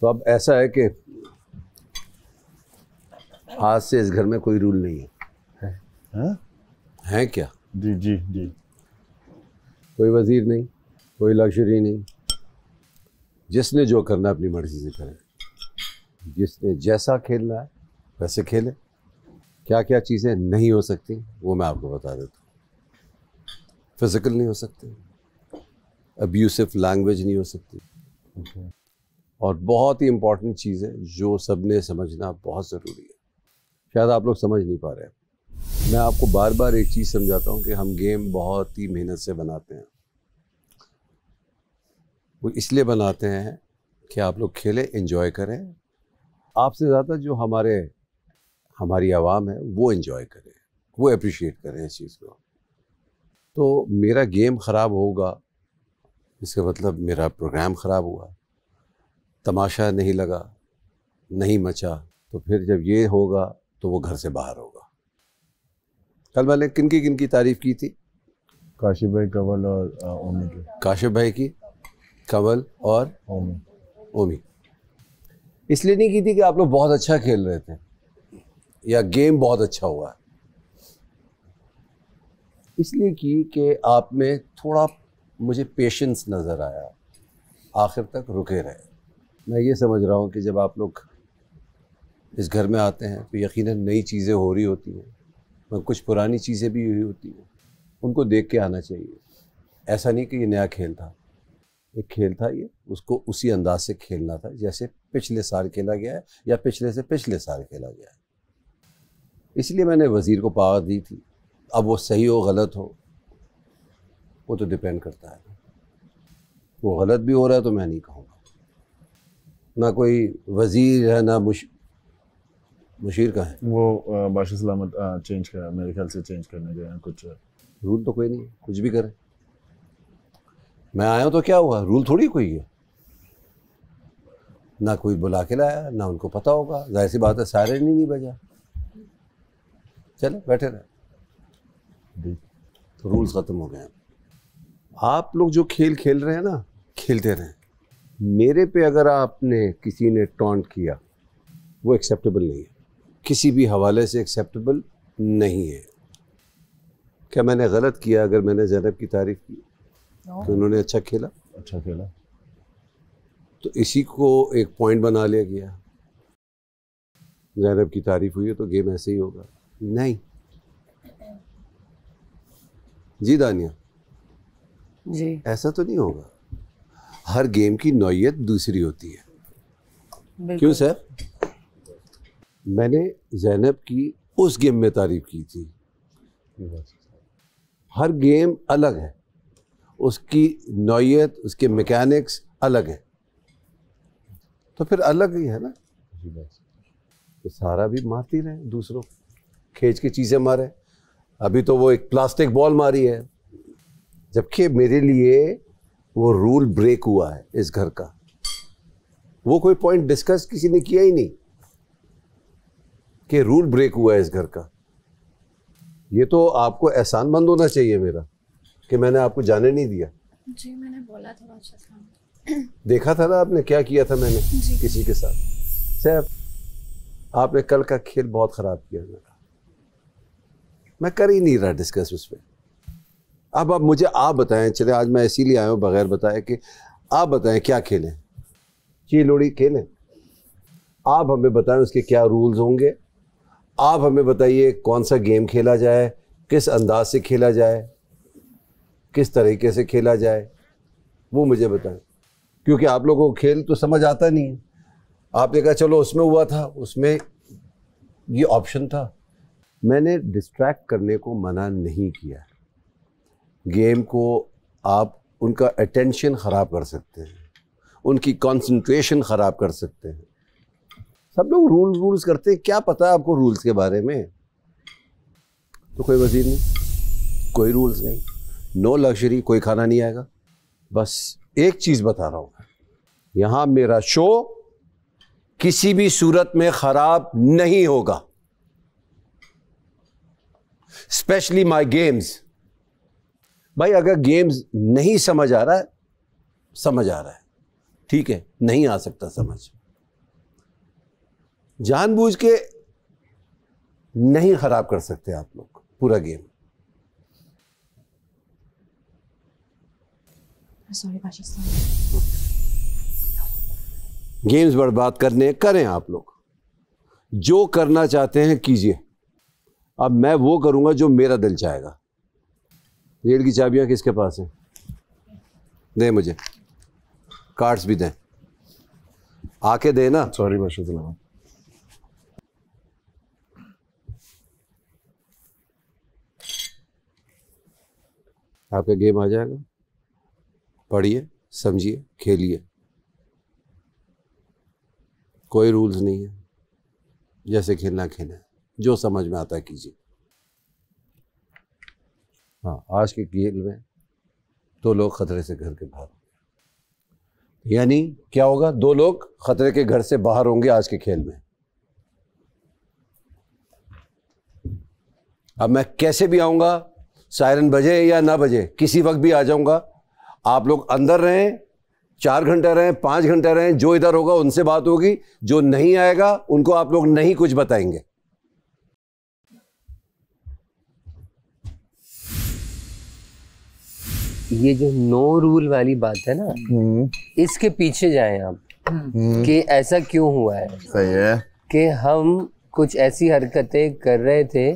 तो अब ऐसा है कि आज से इस घर में कोई रूल नहीं है। है क्या? जी जी जी। कोई वजीर नहीं, कोई लग्जरी नहीं, जिसने जो करना अपनी मर्जी से करे, जिसने जैसा खेलना है वैसे खेले। क्या क्या चीज़ें नहीं हो सकती वो मैं आपको बता देता हूँ। फिजिकल नहीं हो सकती, अब्यूसिव लैंग्वेज नहीं हो सकती, और बहुत ही इम्पोर्टेंट चीज़ है जो सबने समझना बहुत ज़रूरी है, शायद आप लोग समझ नहीं पा रहे हैं। मैं आपको बार बार एक चीज़ समझाता हूँ कि हम गेम बहुत ही मेहनत से बनाते हैं। वो इसलिए बनाते हैं कि आप लोग खेलें, एंजॉय करें। आपसे ज़्यादा जो हमारी आवाम है वो एंजॉय करे, वो अप्रिशिएट करें इस चीज़ को। तो मेरा गेम ख़राब होगा इसका मतलब मेरा प्रोग्राम ख़राब हुआ, तमाशा नहीं लगा, नहीं मचा, तो फिर जब ये होगा तो वो घर से बाहर होगा। कल मैंने किन की तारीफ़ की थी? काशिफ भाई, कंवल और ओमी की। काशिफ भाई की, कंवल और ओमी। इसलिए नहीं की थी कि आप लोग बहुत अच्छा खेल रहे थे या गेम बहुत अच्छा हुआ, इसलिए की कि आप में थोड़ा मुझे पेशेंस नज़र आया, आखिर तक रुके रहे। मैं ये समझ रहा हूँ कि जब आप लोग इस घर में आते हैं तो यकीनन नई चीज़ें हो रही होती हैं, मगर कुछ पुरानी चीज़ें भी हुई होती हैं, उनको देख के आना चाहिए। ऐसा नहीं कि ये नया खेल था, एक खेल था ये, उसको उसी अंदाज से खेलना था जैसे पिछले साल खेला गया है या पिछले से पिछले साल खेला गया है। इसलिए मैंने वज़ीर को पावर दी थी। अब वो सही हो गलत हो वो तो डिपेंड करता है, वो गलत भी हो रहा है तो मैं नहीं कहूँगा। ना कोई वज़ीर है ना मुशीर का है, वो बादशाह सलामत चेंज कर, मेरे ख्याल से चेंज करने गए हैं। कुछ रूल तो कोई नहीं है, कुछ भी करे। मैं आया हूँ तो क्या हुआ, रूल थोड़ी कोई है, ना कोई बुला के लाया, ना उनको पता होगा, जाहिर सी बात है सायरन ही नहीं बजा। चलो बैठे रहे, तो रूल्स ख़त्म हो गए। आप लोग जो खेल खेल रहे हैं ना, खेलते रहें। मेरे पे अगर आपने किसी ने टॉन्ट किया वो एक्सेप्टेबल नहीं है, किसी भी हवाले से एक्सेप्टेबल नहीं है। क्या मैंने गलत किया अगर मैंने ज़ैनब की तारीफ़ की तो उन्होंने अच्छा खेला? तो इसी को एक पॉइंट बना लिया गया, ज़ैनब की तारीफ़ हुई है तो गेम ऐसे ही होगा? नहीं जी दानिया जी, ऐसा तो नहीं होगा। हर गेम की नौइयत दूसरी होती है। क्यों सर? मैंने ज़ैनब की उस गेम में तारीफ़ की थी। हर गेम अलग है, उसकी नौइयत, उसके मैकेनिक्स अलग है, तो फिर अलग ही है ना। तो सारा भी मारती रहे दूसरों, खींच के चीज़ें मारे। अभी तो वो एक प्लास्टिक बॉल मारी है, जबकि मेरे लिए वो रूल ब्रेक हुआ है इस घर का। वो कोई पॉइंट डिस्कस किसी ने किया ही नहीं कि रूल ब्रेक हुआ है इस घर का। ये तो आपको एहसान मंद होना चाहिए मेरा कि मैंने आपको जाने नहीं दिया। जी मैंने बोला था बादशाह साहब। देखा था ना आपने क्या किया था मैंने किसी के साथ। सर आपने कल का खेल बहुत ख़राब किया मेरा, मैं कर ही नहीं रहा डिस्कस उस पर। अब मुझे आप बताएं, चले आज मैं इसीलिए आया हूँ बगैर बताए कि आप बताएं क्या खेलें, चीलोड़ी खेलें? आप हमें बताएं उसके क्या रूल्स होंगे, आप हमें बताइए कौन सा गेम खेला जाए, किस अंदाज से खेला जाए, किस तरीके से खेला जाए, वो मुझे बताएं। क्योंकि आप लोगों को खेल तो समझ आता नहीं है। आपने कहा चलो उसमें हुआ था, उसमें ये ऑप्शन था। मैंने डिस्ट्रैक्ट करने को मना नहीं किया। गेम को आप उनका अटेंशन ख़राब कर सकते हैं, उनकी कंसंट्रेशन ख़राब कर सकते हैं। सब लोग रूल्स करते हैं, क्या पता आपको रूल्स के बारे में। तो कोई वजीर नहीं, कोई रूल्स नहीं, नो लग्जरी, कोई खाना नहीं आएगा। बस एक चीज़ बता रहा हूँ, यहाँ मेरा शो किसी भी सूरत में ख़राब नहीं होगा, स्पेशली माई गेम्स। भाई अगर गेम्स नहीं समझ आ रहा है, समझ आ रहा है, ठीक है, नहीं आ सकता समझ, जानबूझ के नहीं खराब कर सकते आप लोग पूरा गेम। गेम्स बर्बाद करने करें आप लोग, जो करना चाहते हैं कीजिए। अब मैं वो करूंगा जो मेरा दिल चाहेगा। जेल की चाबियां किसके पास हैं? दें मुझे, कार्ड्स भी दें, आके देना। सॉरी माशाल्लाह। आपका गेम आ जाएगा, पढ़िए, समझिए, खेलिए। कोई रूल्स नहीं है, जैसे खेलना खेलें, जो समझ में आता है कीजिए। हाँ, आज के खेल में 2 लोग खतरे से घर के बाहर, यानी क्या होगा? 2 लोग खतरे के घर से बाहर होंगे आज के खेल में। अब मैं कैसे भी आऊँगा, सायरन बजे या ना बजे, किसी वक्त भी आ जाऊँगा। आप लोग अंदर रहें, 4 घंटे रहें, 5 घंटे रहें, जो इधर होगा उनसे बात होगी, जो नहीं आएगा उनको आप लोग नहीं कुछ बताएंगे। ये जो नो रूल वाली बात है ना, इसके पीछे जाएं आप कि ऐसा क्यों हुआ है। सही है कि हम कुछ ऐसी हरकतें कर रहे थे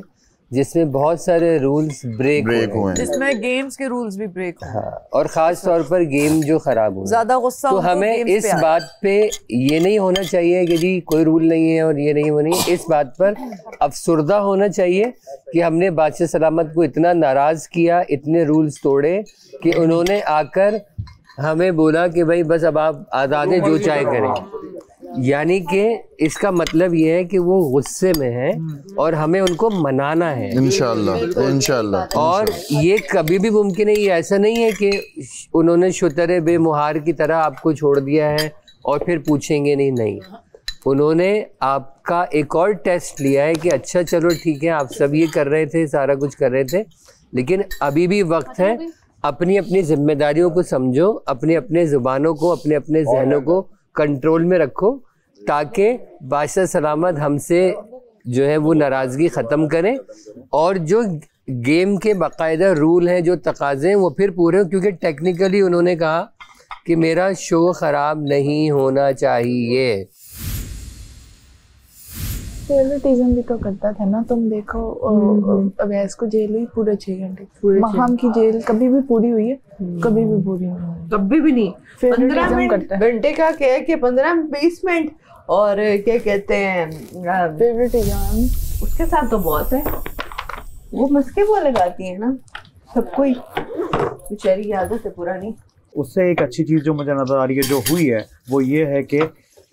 जिसमें बहुत सारे रूल्स ब्रेक हुए, जिसमें गेम्स के रूल्स भी ब्रेक हुए। हाँ, और खास तौर पर गेम जो खराब हुए, ज्यादा गुस्सा तो हमें इस बात पे ये नहीं होना चाहिए कि जी कोई रूल नहीं है और ये नहीं होनी, इस बात पर अफसुर्दा होना चाहिए कि हमने बादशाह सलामत को इतना नाराज किया, इतने रूल्स तोड़े कि उन्होंने आकर हमें बोला कि भाई बस अब आप आज़ाद हैं, जो चाहे करें। यानी कि इसका मतलब ये है कि वो गुस्से में है और हमें उनको मनाना है इंशाल्लाह, इंशाल्लाह। और ये कभी भी मुमकिन है, ये ऐसा नहीं है कि उन्होंने शुतरे बेमुहार की तरह आपको छोड़ दिया है और फिर पूछेंगे नहीं। उन्होंने आपका एक और टेस्ट लिया है कि अच्छा चलो ठीक है, आप सब ये कर रहे थे, सारा कुछ कर रहे थे, लेकिन अभी भी वक्त है, अपनी अपनी जिम्मेदारियों को समझो, अपने अपने ज़ुबानों को, अपने अपने जहनों को कंट्रोल में रखो, ताकि बादशाह सलामत हमसे जो है वो नाराज़गी ख़त्म करें और जो गेम के बाकायदा रूल हैं, जो तकाज़े हैं, वो फिर पूरे हों। क्योंकि टेक्निकली उन्होंने कहा कि मेरा शो ख़राब नहीं होना चाहिए। फेवरेटिज्म भी तो करता था ना, तुम देखो अवैस को जेल हुई पूरे 6 घंटे, महाम की जेल कभी भी पूरी हुई है? कभी भी पूरी नहीं हुई, कभी भी नहीं। 15 घंटे का क्या है कि 15-20 मिनट, और क्या कहते हैं फेवरेटिज्म, उसके साथ तो बहुत है। वो मस्के वो लगाती है ना सबको ही, बेचारी की आदत है पुरानी। उससे एक अच्छी चीज़ जो मुझे नज़र आ रही है जो हुई है वो ये है कि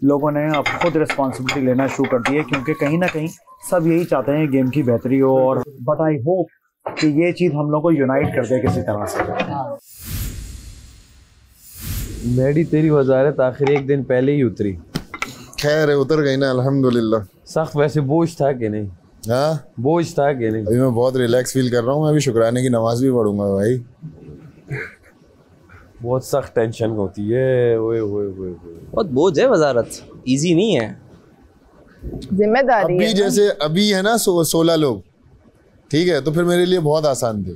लोगों ने अब खुद रिस्पॉन्सिबिलिटी लेना शुरू कर दी है, क्योंकि कहीं ना कहीं सब यही चाहते हैं गेम की बेहतरी हो। और बट आई होप कि ये चीज़ हम लोग को यूनाइट कर दे किसी तरह से। मैडी तेरी वजारत आखिर एक दिन पहले ही उतरी। खैर उतर गई ना, अल्हम्दुलिल्लाह। सख्त वैसे बोझ था कि नहीं? हाँ, बोझ था कि नहीं? अभी मैं बहुत रिलैक्स फील कर रहा हूँ। मैं अभी शुक्राने की नमाज भी पढ़ूंगा भाई। बहुत सख्त टेंशन होती है, ओए ओए ओए। बहुत बोझ है वजारत, इजी नहीं है, जिम्मेदारी अभी जैसे अभी है ना 16 लोग, ठीक है, तो फिर मेरे लिए बहुत आसान थे।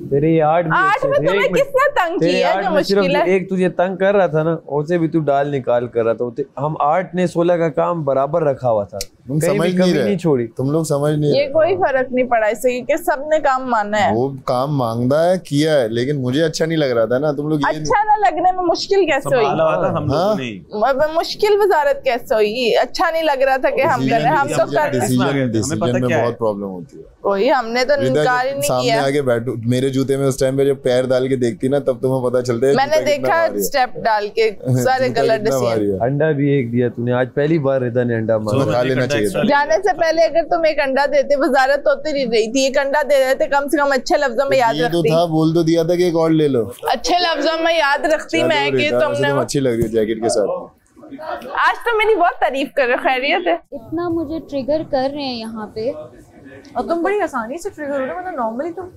तेरे 8 में तुम्हें किसने तंग तेरे किया आर्ट जो में सिर्फ मुश्किल है। एक तुझे तंग कर रहा था ना, उसे भी तू डाल निकाल कर रहा था। हम 8 ने 16 का काम बराबर रखा हुआ था, तुम कहीं समझ भी नहीं कमी रहे, नहीं छोड़ी। तुम लोग समझ नहीं ये रहे। कोई फर्क नहीं पड़ा इससे कि सबने काम माना है। वो काम मांगता है, किया है, लेकिन मुझे अच्छा नहीं लग रहा था ना। तुम लोग ये अच्छा ना लगने में मुश्किल कैसे हुई? मुश्किल वजारत कैसे हुई? अच्छा नहीं लग रहा था कि हम करें, हम तो कर डिसीजन में बहुत प्रॉब्लम होती है। कोई हमने तो इनकार ही नहीं सामने किया। आके बैठो मेरे जूते में, उस टाइम पे जब पैर डाल के देखती ना, तब तुम्हें पता चलता है मैंने देखा स्टेप डाल के सारे गलत डिसीजन। अंडा भी एक दिया तूने आज, पहली बार रिदा ने अंडा मांगा। खा लेना चाहिए था। जाने से पहले अगर तुम एक अंडा देते, वजारत होती नहीं रही थी, एक अंडा दे रहे थे, कम से कम अच्छे लफ्जों में याद ये तो रखती। था, बोल तो दिया था कि एक और ले लो। अच्छे लफ्जों में याद रखती मैं कि तुमने। तुम अच्छी लग रही हो जैकेट के साथ। आज तो मेरी बहुत तारीफ कर रहे हो, खैरियत है? इतना मुझे ट्रिगर कर रहे हैं यहाँ पे, और तुम बड़ी आसानी से ट्रिगर हो रहे हो। मतलब नॉर्मली तुम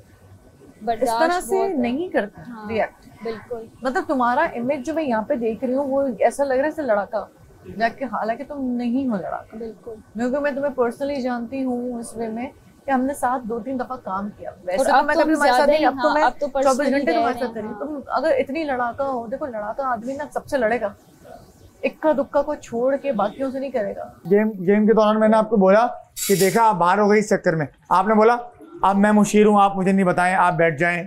इस तरह से नहीं करते रिएक्ट। बिल्कुल। मतलब तुम्हारा इमेज जो मैं यहाँ पे देख रही हूँ वो ऐसा लग रहा है जैसे लड़का, जबकि हालांकि तुम नहीं हो लड़का। बिल्कुल। क्योंकि मैं तुम्हें पर्सनली जानती हूँ इस वे में कि हमने साथ 2-3 दफा काम किया। वैसे और तो अब मैं तो कभी तुम्हारे साथ नहीं, अब तो हाँ, मैं अब तो 24 personally घंटे रह तुम्हारे रहे साथ रही। हैं। तुम अगर इतनी लड़ाका हो, देखो लड़ाका आदमी ना सबसे लड़ेगा, इक्का दुक्का को छोड़ के बाकियों से नहीं करेगा। गेम के दौरान मैंने आपको बोला कि देखा आप बाहर हो गई इस चक्कर में। आपने बोला अब मैं मुशीर हूँ, आप मुझे नहीं बताएं, आप बैठ जाएं।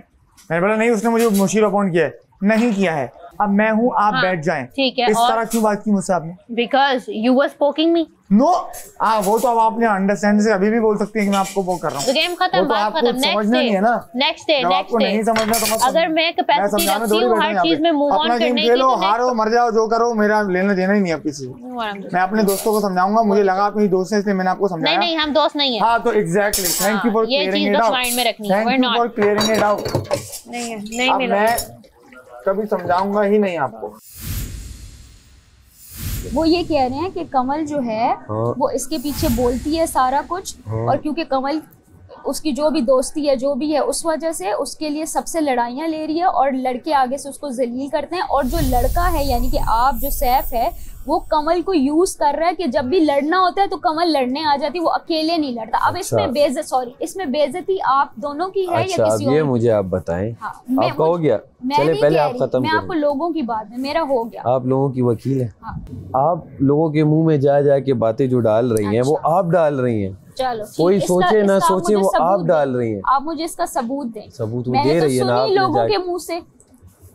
मैंने बोला नहीं, उसने मुझे मुशीर अपॉइंट किया है। नहीं किया है, अब मैं हूँ, आप बैठ जाएं। ठीक है। इस तरह क्यों बात की मुझसे आपने? Because you were spoking me. No वो तो अब आपने अंडरस्टैंड से अभी भी बोल सकती हैं कि मैं आपको वो कर रहा हूँ। गेम खत्म, बात खत्म। नेक्स्ट डे नहीं समझना तो अगर मैं कैपेसिटी रखती हूँ हर चीज में मूव ऑन करने की, खेलो, हारो, मर जाओ, जो करो, मेरा लेना देना ही नहीं है किसी से। मैं अपने दोस्तों को समझाऊंगा, मुझे लगा आप मेरी दोस्त है इसलिए मैंने आपको समझाया। नहीं हम दोस्त नहीं है। हाँ तो exactly, thank you for clearing it out. Mind में रखनी है, thank you for clearing it out. नहीं अब मैं कभी समझाऊंगा ही नहीं आपको। वो ये कह रहे हैं कि कमल जो है वो इसके पीछे बोलती है सारा कुछ, और क्योंकि कमल उसकी जो भी दोस्ती है जो भी है उस वजह से उसके लिए सबसे लड़ाइयाँ ले रही है और लड़के आगे से उसको जलील करते हैं। और जो लड़का है यानी कि आप जो सैफ है वो कमल को यूज कर रहा है कि जब भी लड़ना होता है तो कमल लड़ने आ जाती है, वो अकेले नहीं लड़ता। अब इसमें बेइज्जती आप दोनों की है या किसी और? ये मुझे आप बताएं। हाँ, आपका हो गया? चले पहले आप खत्म मैं आपको लोगों की बात में, मेरा हो गया। आप लोगों की वकील है। हाँ। आप लोगों के मुंह में जा के बातें जो डाल रही हैं वो आप डाल रही हैं। चलो कोई सोचे ना सोचे वो आप डाल रही हैं। आप मुझे इसका सबूत दें। सबूत वो दे रही है ना आपने लोगों के मुंह से।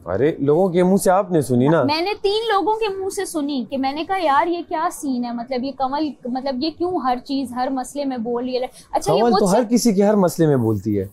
अरे लोगों के मुंह से आपने सुनी ना? मैंने 3 लोगों के मुंह से सुनी कि मैंने कहा यार ये क्या सीन है, मतलब ये कमल, मतलब ये क्यों हर चीज हर मसले में बोल रही है। अच्छा कमल तो हर किसी के हर मसले में बोलती है।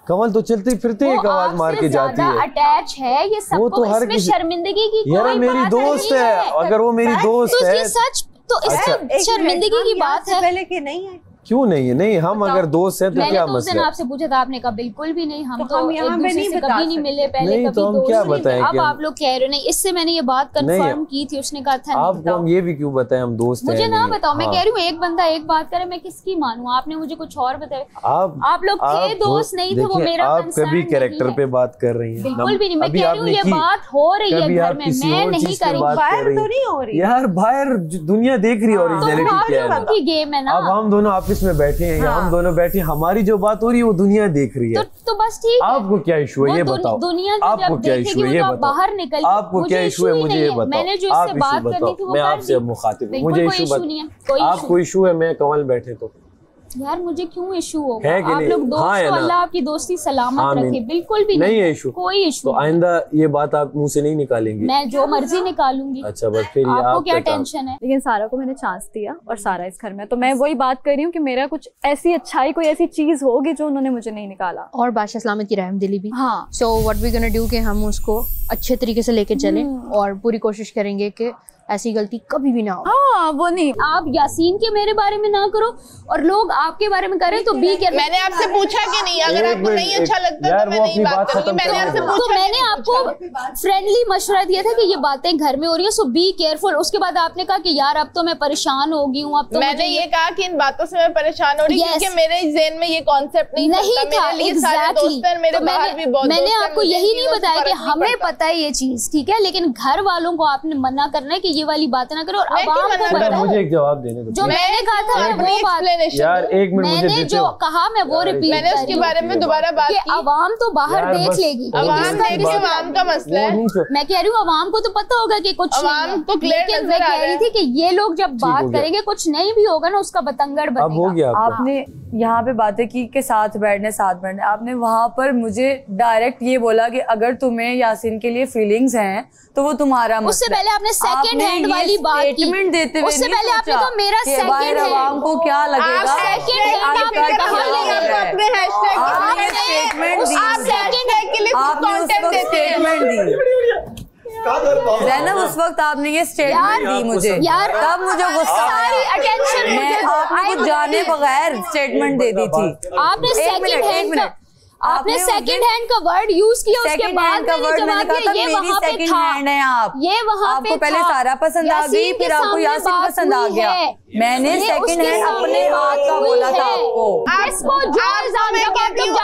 कमल तो चलते फिरते एक आवाज मार के जाती है। अटैच है ये सबको, तो हर इसमें शर्मिंदगी की कोई यार मेरी दोस्त है, अगर वो मेरी दोस्त है सच तो इसमें शर्मिंदगी की बात है। पहले कि नहीं है क्यों नहीं है? नहीं हम अगर दोस्त हैं तो क्या मसला है? मैंने आपसे पूछा था, आपने कहा बिल्कुल भी नहीं, हम तो यहाँ पे नहीं कभी नहीं मिले पहले, नहीं, कभी तो हम क्या बताएं? अब आप लोग कह रहे हो नहीं, इससे मैंने ये बात कंफर्म की थी, उसने कहा था आपको हम ये भी क्यों बताएं हम दोस्त हैं? मुझे ना बताओ, मैं कह रही हूँ एक बंदा एक बात करे मैं किसकी मानूं? आपने मुझे कुछ और बताया। आप लोग थे दोस्त नहीं थे, वो मेरा आप कभी कैरेक्टर पे बात कर रही हैं? बिल्कुल भी नहीं। मैं कह रही हूँ ये बात हो रही है घर में, मैं नहीं करूँगी। बाहर तो नहीं हो रही यार, बाहर दुनिया देख रही है ओरिजिनलिटी क्या है। गेम है ना। अब हम दोनों ऑफिस में बैठे हैं, हम दोनों बैठे, हमारी जो बात हो रही है वो दुनिया देख रही है। तो बस ठीक है। आपको क्या इशू है ये बताओ? दुनिया आपको क्या इशू है ये बताओ? बाहर निकल, आपको क्या इशू है मुझे ये बताओ? मैंने जो इससे बात करनी थी वो मैं आपसे मुखातिब हूं, मुझे इशू बताओ। आपको इशू है मैं कमल बैठे तो यार मुझे क्यों इशू होगा? आप लोग दोस्त हो, अल्लाह आपकी दोस्ती सलामत रखे। बिल्कुल भी नहीं है इशू, कोई इशू। तो आइंदा ये बात आप मुंह से नहीं निकालेंगे? मैं जो मर्जी निकालूंगी। अच्छा बस फिर आपको क्या टेंशन है? लेकिन सारा को मैंने चांस दिया और सारा इस घर में, तो मैं वही बात कर रही हूँ कि मेरा कुछ ऐसी अच्छाई, कोई ऐसी चीज होगी जो उन्होंने मुझे नहीं निकाला। और बादशाह सलामत की रहमदिली भी। हाँ। So what we gonna do कि हम उसको अच्छे तरीके से लेके चलें और पूरी कोशिश करेंगे कि ऐसी गलती कभी भी ना हो। हाँ वो नहीं, आप यासीन के मेरे बारे में ना करो और लोग आपके बारे में करें तो बी केयरफुल। मैंने आपसे पूछा कि नहीं, अगर आपको नहीं अच्छा लगता तो मैं नहीं बात करूंगी। मैंने आपसे पूछा, तो मैंने आपको फ्रेंडली मशवरा दिया था कि ये बातें घर में हो रही है, सो बी केयरफुल। उसके बाद आपने कहा कि यार अब तो मैं परेशान हो गई हूँ, अब तो मैंने ये कहा कि इन बातों से मैं परेशान हो रही हूँ क्योंकि मेरे ज़हन में ये कॉन्सेप्ट नहीं था। मैंने आपको यही नहीं बताया कि हमें पता है ये चीज, ठीक है, लेकिन घर वालों को आपने मना करना है कि ये वाली बातें ना करो। और आवाम को पता है मुझे एक जवाब देने दो। जो मैंने कहा था वो बात यार, एक मिनट मुझे मैंने जो कहा मैं वो रिपीट मैंने उसके बारे में दोबारा बात की। आवाम तो बाहर देख लेगी, आवाम देखे, आवाम का मसला है। मैं कह रही हूँ आवाम को तो पता होगा कि कुछ आवाम तो क्लियर लेकिन मैं कह रही थी कि ये लोग जब बात करेंगे कुछ नहीं भी होगा ना उसका बतंगड़ बनेगा। अब हो गया आपने यहाँ पे बातें की कि साथ बैठने आपने वहां पर मुझे डायरेक्ट ये बोला कि अगर तुम्हें यासीन के लिए फीलिंग्स हैं तो वो तुम्हारा मसला। उससे पहले आपने सेकंड हैंड वाली बात की, स्टेटमेंट देते हुए उससे पहले आपने तो मेरा सेकंड हैंड आवाम को क्या लगेगा, सेकंड हैंड आपने अपने हैशटैग आपने स्टेटमेंट दी, आप सेकंड हैंड के लिए कंटेंट देते हैं। ज़ैनब उस वक्त आपने ये स्टेटमेंट दी मुझे, तब मुझे गुस्सा आया। मैं आपने कुछ जाने बगैर स्टेटमेंट दे दी थी। आपने सेकंड हैंड आपने सेकंड हैंड का वर्ड यूज किया, उसके बाद मैंने जवाब दिया ये वहां पे था। आप ये वहां पे आपको पहले सारा पसंद आ गई, फिर आपको यासीन पसंद आ गया। मैंने सेकंड हैंड अपने हाथ का बोला था आपको। आपको जो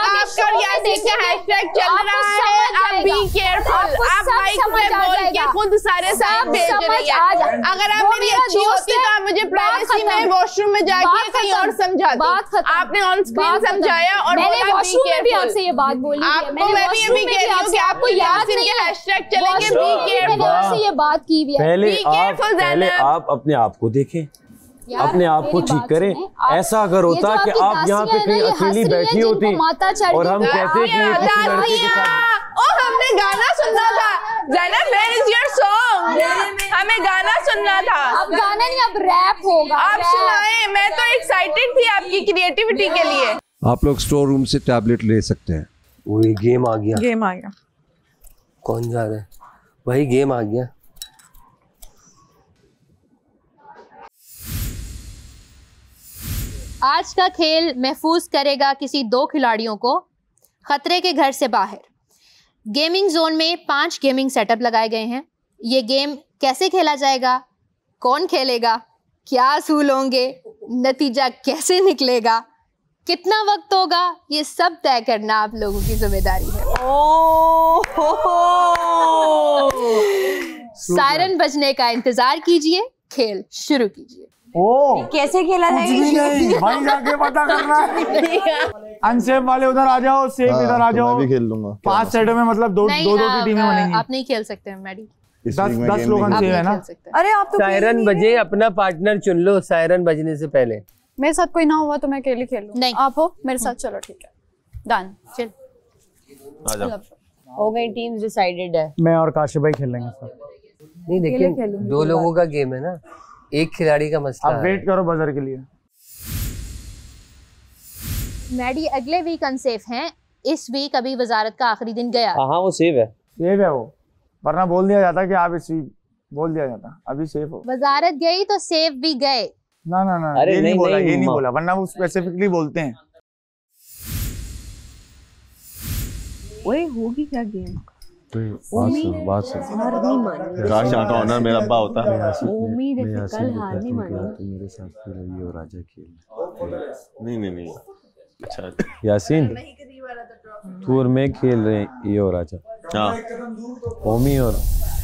आपका यासीन का हैशटैग चल रहा है, आप बी केयरफुल। आप माइक पे बोल के खुद सारे साथ भेज रही है। अगर आप मेरी अच्छी होती तो आप मुझे प्राइवेसी में वॉशरूम में जाके कहीं और समझाती। आपने ऑन स्क्रीन समझाया और बोला बी केयरफुल। से ये बात बोली आपको मैं भी अभी कह रही हूँ कि आपको यासीन के हैशटैग चलेंगे बी केयरफुल से ये बात की भी है। पहले आप अपने आप को देखें, अपने आप को ठीक करें। ऐसा अगर होता कि आप यहाँ पे कहीं अकेली बैठी होती और हम कहते कि ये किसी लड़के के साथ। ओ हमने गाना सुनना था Zainab, where is your song? हमें गाना सुनना था। अब गाना नहीं, अब रैप होगा। आप सुनाए, मैं तो एक्साइटेड थी आपकी क्रिएटिविटी के लिए। आप लोग स्टोर रूम से टैबलेट ले सकते हैं। वो गेम आ गया, गेम आ गया। कौन जा रहा है? वही गेम आ गया। आज का खेल महफूज करेगा किसी 2 खिलाड़ियों को खतरे के घर से बाहर। गेमिंग जोन में 5 गेमिंग सेटअप लगाए गए हैं। ये गेम कैसे खेला जाएगा, कौन खेलेगा, क्या असूल होंगे, नतीजा कैसे निकलेगा, कितना वक्त होगा, ये सब तय करना आप लोगों की जिम्मेदारी है। सायरन बजने का इंतजार कीजिए, खेल शुरू कीजिए। कैसे खेला जाएगा भाई जाके पता करना है। अनसेफ वाले उधर आ जाओ, सेफ इधर आ जाओ। मैं भी खेल लूंगा। 5 सेटों में मतलब दो की टीमें बनेंगी। आप नहीं खेल सकते हैं मैडी, 10 लोग अनसेफ है ना। अरे आप तो सायरन बजे, अपना पार्टनर चुन लो सायरन बजने से पहले। मेरे साथ कोई ना हुआ तो मैं अकेले खेल लूं। नहीं आप हो मेरे साथ, चलो ठीक है, डन। चल आ जाओ। हो गई, टीम्स डिसाइडेड है। मैं और काशिफ भाई खेल लेंगे सर। नहीं लेकिन 2 लोगों का गेम है ना, एक खिलाड़ी का मसला। आप वेट करो बजर के लिए। मैडी अगले वीक अनसेफ हैं, इस वीक अभी वजारत का आखिरी दिन गया। हाँ वो सेफ है, सेफ है वो, वरना बोल दिया जाता कि आप इस वीक बोल दिया जाता अभी सेफ हो। वजारत गई तो सेफ भी गए। ना ना ना, ये नहीं बोला, ये नहीं बोला, वरना वो स्पेसिफिकली बोलते हैं। ओए होगी क्या गेम? बात से हार नहीं मानी। काश आटा ऑनर मेरा अब्बा होता। उम्मीद है कि कल हार नहीं मानी। मेरे साथ खेल और राजा खेल। नहीं अच्छा यासीन, तू और मैं खेल रहे हैं, ये और राजा। हाँ ओमी और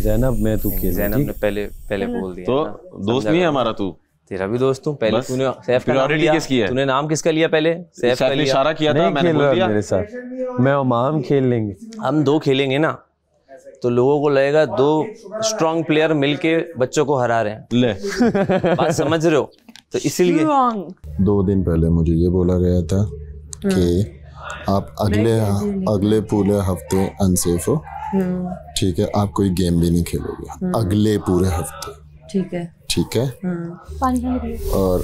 ज़ैनब, मैं तू खेल। ज़ैनब ने पहले बोल दिया तो दोस्त नहीं है हमारा तू? तेरा भी दोस्त हूँ। पहले तूने सैफ का नाम प्रायोरिटी लिया, किसकी है? तूने नाम किसका लिया पहले? सैफ का लिया। इशारा किया था, मैंने बोल दिया। मेरे साथ मैं और माम खेल लेंगे। हम 2 खेलेंगे ना तो लोगों को लगेगा 2 स्ट्रॉन्ग प्लेयर मिलके बच्चों को हरा रहे हैं। ले बात समझ रहे हो? तो इसीलिए 2 दिन पहले मुझे ये बोला गया था कि आप अगले पूरे हफ्ते अनसेफ हो, ठीक है, आप कोई गेम भी नहीं खेलोगे अगले पूरे हफ्ते, ठीक है और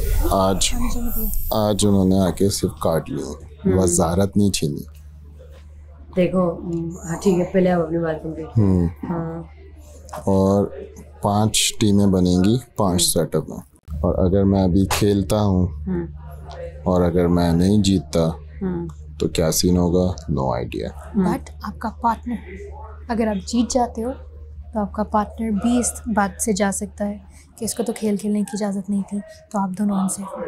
आज उन्होंने आके सिर्फ काट लिए, वजारत नहीं छीनी। देखो हाँ ठीक है, पहले आप अपनी बात कंप्लीट। और 5 टीमें बनेंगी 5 सेटअप में, और अगर मैं अभी खेलता हूँ और अगर मैं नहीं जीतता तो क्या सीन होगा, नो आइडिया। बट आपका पार्टनर, अगर आप जीत जाते हो तो आपका पार्टनर भी इस बात से जा सकता है कि इसको तो खेलने की इजाज़त नहीं थी, तो आप दोनों अनसेफ हो।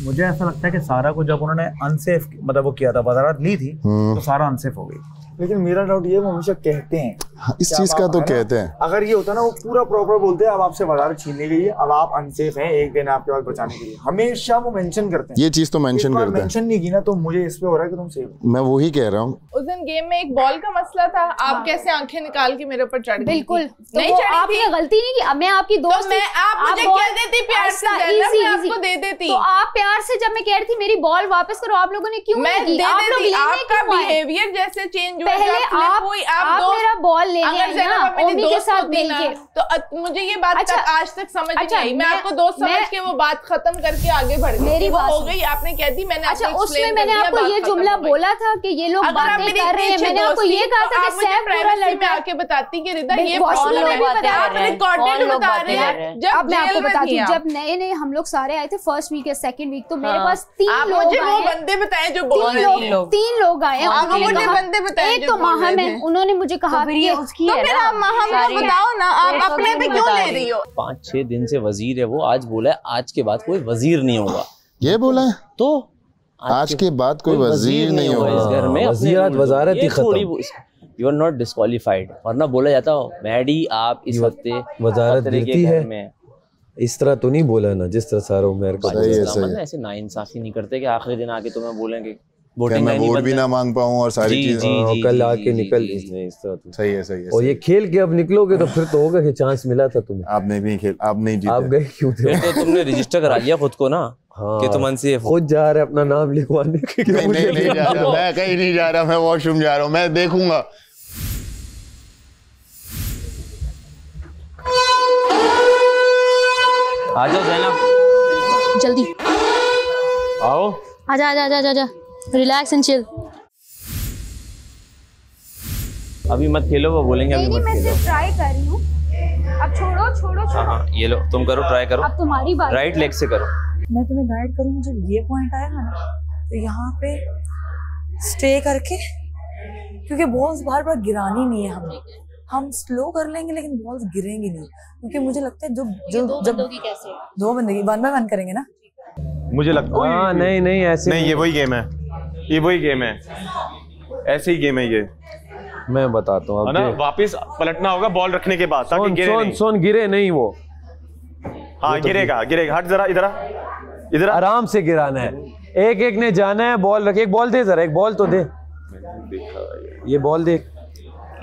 मुझे ऐसा लगता है कि सारा को जब उन्होंने अनसेफ मतलब वो किया था, वजारत ली थी, तो सारा अनसेफ हो गई। लेकिन मेरा डाउट ये वो हमेशा कहते हैं इस चीज का तो कहते हैं। अगर ये होता ना वो पूरा प्रॉपर बोलते हैं अब आपसे बाजार छीनने के लिए, अब आप अनसेफ हैं, एक दिन आपके पास बचाने के लिए, हमेशा वो मेंशन करते हैं। ये चीज तो मेंशन करते हैं। मेंशन नहीं की ना तो मुझे इस पे हो रहा है कि तुम सेफ हो। मैं वही कह रहा हूँ। उस दिन गेम में एक बॉल का मसला था, आप कैसे आंखें निकाल के मेरे ऊपर चढ़ गई? बिल्कुल तो नहीं चढ़ी आपने गलती नहीं की। मैं आपकी दोस्त मैं आप मुझे कह देती प्यार से, मैं आपको दे देती। तो आप प्यार से जब मैं कह रही थी मेरी बॉल वापस करो, आप लोगों ने क्यों मैं नहीं दे देती? आपका बिहेवियर जैसे चेंज हुआ, पहले आप मेरा बॉल ले लें ना ओमी के साथ मिलके। तो मुझे ये बात आज तक समझ नहीं आई। मैं आपको दोस्त समझ के वो बात खत्म करके आगे बढ़ गई। मेरी बात हो गई, आपने कह दी, मैंने अच्छा उसमें मैंने आपको ये जुमला बोला था कि ये लोग बातें कर रहे हैं। मैंने आपको ये कहा था कि सैफ पूरा लड़का आके बताती कि रिदा ये प्रॉब्लम है, आप रिकॉर्डेड बता रहे हैं। अब मैं आपको बताती हूँ, जब नए हम लोग सारे आए थे फर्स्ट वीक या सेकंड वीक, तो मेरे पास 3 लोग मुझे वो बंदे बताए जो बोल रहे हैं। 3 लोग आए, मुझे बंदे बताए। एक तो माहम है, उन्होंने मुझे कहा तो फिर आप माहम को बताओ ना, आप अपने पे क्यों ले रही हो? 5-6 दिन से वजीर है वो, आज बोला है आज के बाद कोई वजीर नहीं होगा। ये बोला है तो आज के बाद कोई वजीर नहीं होगा इस घर में। वज़ीरात वज़ारत ही खत्म। यू आर नॉट डिस्क्वालीफाइड, वरना बोला जाता हो मैडी आप इस हफ्ते वज़ारत देती है। इस तरह तो नहीं बोला ना जिस तरह सारा उमर का मतलब ऐसे नाइंसाफी नहीं करते कि आखिरी दिन आके तुम्हें बोलेंगे मैं वोट भी ना मांग पाऊं और सारी चीजें कल आके निकल इसने इस तरह। सही है सही है। और ये खेल के अब निकलोगे तो फिर तो होगा कि चांस मिला था तुम्हें। आपने भी खेल, आप नहीं जीते, आप गए क्यों थे? तो तुमने रजिस्टर करा लिया खुद को ना कि तुम अनसेफ हो। खुद जा रहे अपना नाम लिखवाने के। नहीं जा रहा, मैं कहीं नहीं जा रहा, मैं वॉशरूम जा रहा हूँ, मैं देखूंगा। आ जाओ ज़ैनब जल्दी आओ। आजा आजा आजा आजा, रिलैक्स एंड चिल। अभी मत खेलो, वो बोलेंगे अभी मत मैं खेलो। सिर्फ ट्राई कर रही हूँ, अब छोड़ो। हाँ ये लो, तुम करो, ट्राई करो। अब तुम्हारी बात। राइट लेग से करो। मैं तुम्हें गाइड करूँ, जब ये पॉइंट आएगा ना तो यहाँ पे स्टे करके, क्योंकि बॉल्स बार बार गिरानी नहीं है, हम स्लो कर लेंगे लेकिन बॉल्स गिरेंगी नहीं, क्योंकि मुझे लगता है जब 2 बंदे की 1 बाय 1 करेंगे ना, मुझे लगता है नहीं ऐसे नहीं, ये वही गेम है, ये वही गेम है, ऐसे ही गेम है ये। मैं बताता हूँ, है ना, वापस पलटना होगा बॉल रखने के बाद ताकि गिरे नहीं। सोन गिरे नहीं वो। हाँ गिरेगा गिरेगा। हट जरा, इधर आराम से गिराना है, एक एक ने जाना है। बॉल रख, एक बॉल दे जरा, एक बॉल तो दे। ये बॉल देख,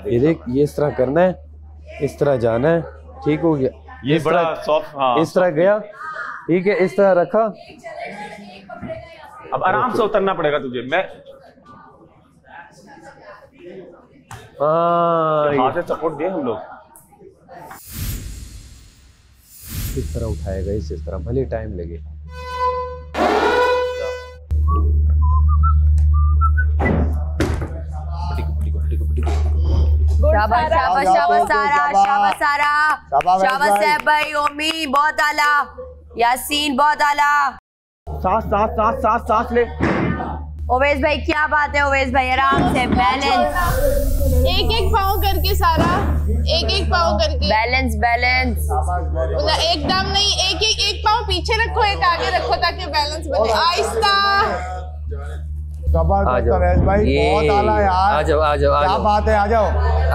ये देख, ये इस तरह करना है, इस तरह जाना है, ठीक हो गया। ये बड़ा सॉफ्ट, हाँ इस तरह गया, ठीक है, इस तरह रखा। अब आराम से उतरना पड़ेगा तुझे। मैं हाथ से सपोर्ट दिए हम लोग। इस तरह उठाएगा, इस तरह, भले टाइम लगे। शाबाश शाबाश शाबाश सारा, शाबाश सारा, शाबाश सैफ भाई, ओमी बहुत आला, यासीन बहुत आला। सांस ले। ओवैस भाई क्या बात है, ओवैस भाई आराम से, बैलेंस, एक पाँव करके सारा, एक पाँव करके बैलेंस एकदम नहीं, एक पाँव पीछे रखो, एक आगे रखो ताकि बैलेंस बने। आहिस्ता। जबरदस्त भाई, बहुत आला यार। आ जाओ क्या बात है, आ जाओ।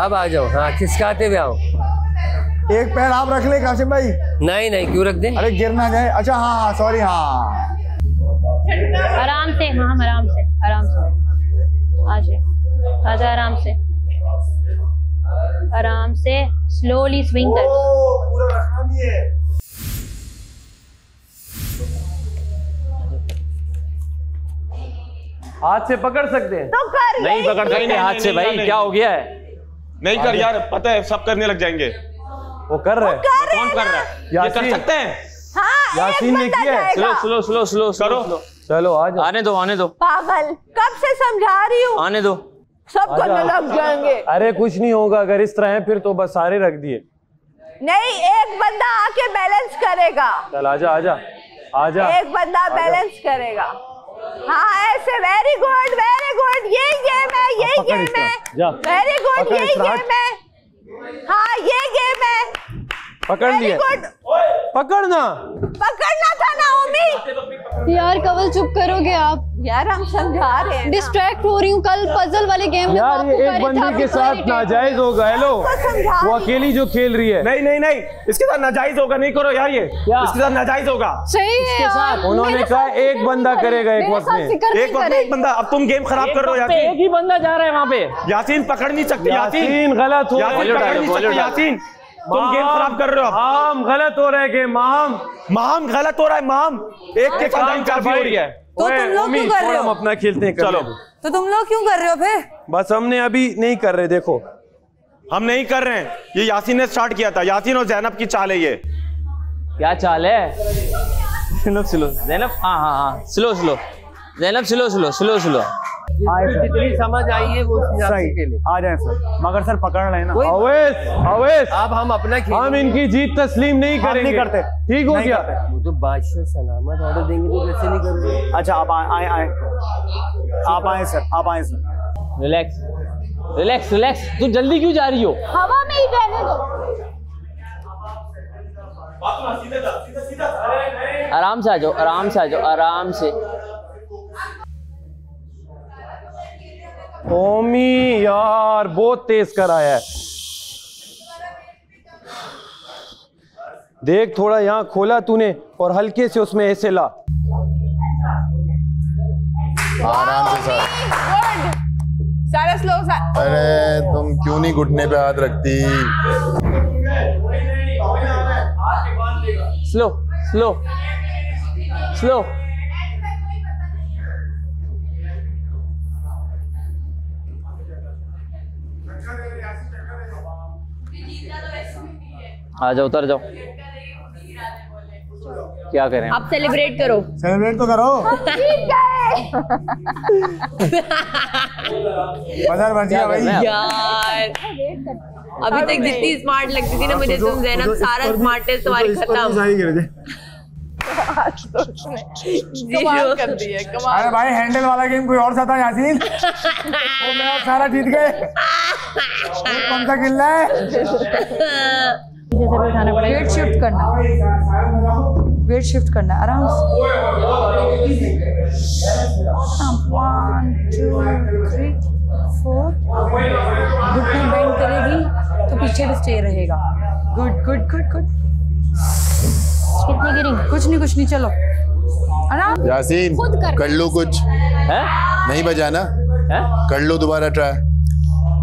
अब आ जाओ, हाँ खिसकाते हुए आओ। एक पैर आप रख ले कासिम भाई। नहीं क्यों रख दे? अरे गिर ना जाए। अच्छा हाँ सॉरी, हाँ आराम से, हाँ आराम से आजा, आराम से स्लोली स्विंग कर। हाथ से पकड़ सकते हैं? तो कर नहीं पकड़ सकते हाथ से भाई, क्या हो गया है? नहीं कर यार, पता है सब करने लग जाएंगे। वो कर रहे हैं। कौन कर रहा है? ये कर सकते हैं। हाँ, यासीन ने किया है। स्लो करो। चलो आज आने दो। पागल, कब से समझा रही हूँ, आने दो। सब करने लग जाएंगे। अरे कुछ नहीं होगा, अगर इस तरह है फिर तो बस सारे रख दिए। नहीं, एक बंदा आके बैलेंस करेगा। चल आजा। एक बंदा बैलेंस करेगा। हाँ ऐसे, वेरी गुड, यही गेम है। वेरी गुड, यही गेम है। हाँ ये गेम है। पकड़ लिया। पकड़ना था ना ओमी। यार कवल चुप करोगे आप? यार हम समझा रहे हैं, डिस्ट्रैक्ट हो रही हूँ। कल पजल वाले गेम में यार ये एक बंदी के साथ नाजायज होगा। हेलो, वो अकेली जो खेल रही है। नहीं नहीं नहीं, इसके साथ नाजायज होगा, नहीं करो यार, ये इसके साथ नाजायज होगा। सही है यार, उन्होंने कहा एक बंदा करेगा एक वक्त में, एक वक्त में एक बंदा। अब तुम गेम खराब कर रहे हो यासीन। एक ही बंदा जा रहा है वहाँ पे। यासीन पकड़ नहीं सकते, यासीन गलत हो, यासीन तुम गेम खराब कर रहे हो। माम गलत हो रहा है गेम, माम गलत हो रहा है, माम एक के साथ काफी हो रही है। तो तुम लोग क्यों कर रहे हो? हम अपना खेलते हैं, चलो। तो तुम लोग क्यों कर रहे हो फिर? बस हमने अभी नहीं कर रहे, देखो हम नहीं कर रहे हैं, ये यासीन ने स्टार्ट किया था। यासीन और जैनब की चाल है ये। क्या चाल है? स्लो स्लो जैनब, हाँ हाँ हाँ, slow slow Zainab, slow slow slow slow. जितनी समझ आई है वो सही आ जाए सर, मगर सर पकड़ रहे हैं ना। अवैस अब हम अपना हम इनकी जीत तस्लीम नहीं करेंगे। नहीं करते, ठीक हो गया। वो तो बादशाह सलामत ऑर्डर देंगे तो कैसे नहीं करोगे? अच्छा आप आए आप आए सर, आप आए सर। रिलैक्स रिलैक्स रिलैक्स, तू जल्दी क्यों जा रही हो? हवा में ही रहने दो। आराम से आ जाओ, आराम से आ जाओ, आराम से। ओमी यार बहुत तेज कराया है। देख थोड़ा यहाँ खोला तूने और हल्के से उसमें ऐसे ला। आराम से सर। सारा स्लो। अरे तुम क्यों नहीं घुटने पे हाथ रखती? Slow slow slow. आ जाओ, उतर जाओ। क्या करें आप? सेलिब्रेट करो। सेलिब्रेट तो करो। बाजार बच गया भाई यार अभी तक जितनी स्मार्ट लगती थी ना मुझे तुम जैनब, सारा स्मार्टेस्ट तुम्हारी खत्म। कमाल कर दी है, कमाल। अरे भाई हैंडल वाला गेम कोई और सा था यासीन। वो मैं सारा जीत गए। कौन सा खेलना है? जैसे बैठाना पड़ेगा। वेट शिफ्ट करना, वेट शिफ्ट करना आराम से। 1 2 3 4। घुटने बेंड करेगी तो पीछे भी स्टे रहेगा। Good good good good. कितनी गिरी? कुछ नहीं चलो आराम। यासीन कर लो कुछ है? नहीं बजाना है? कर लो दोबारा ट्राई।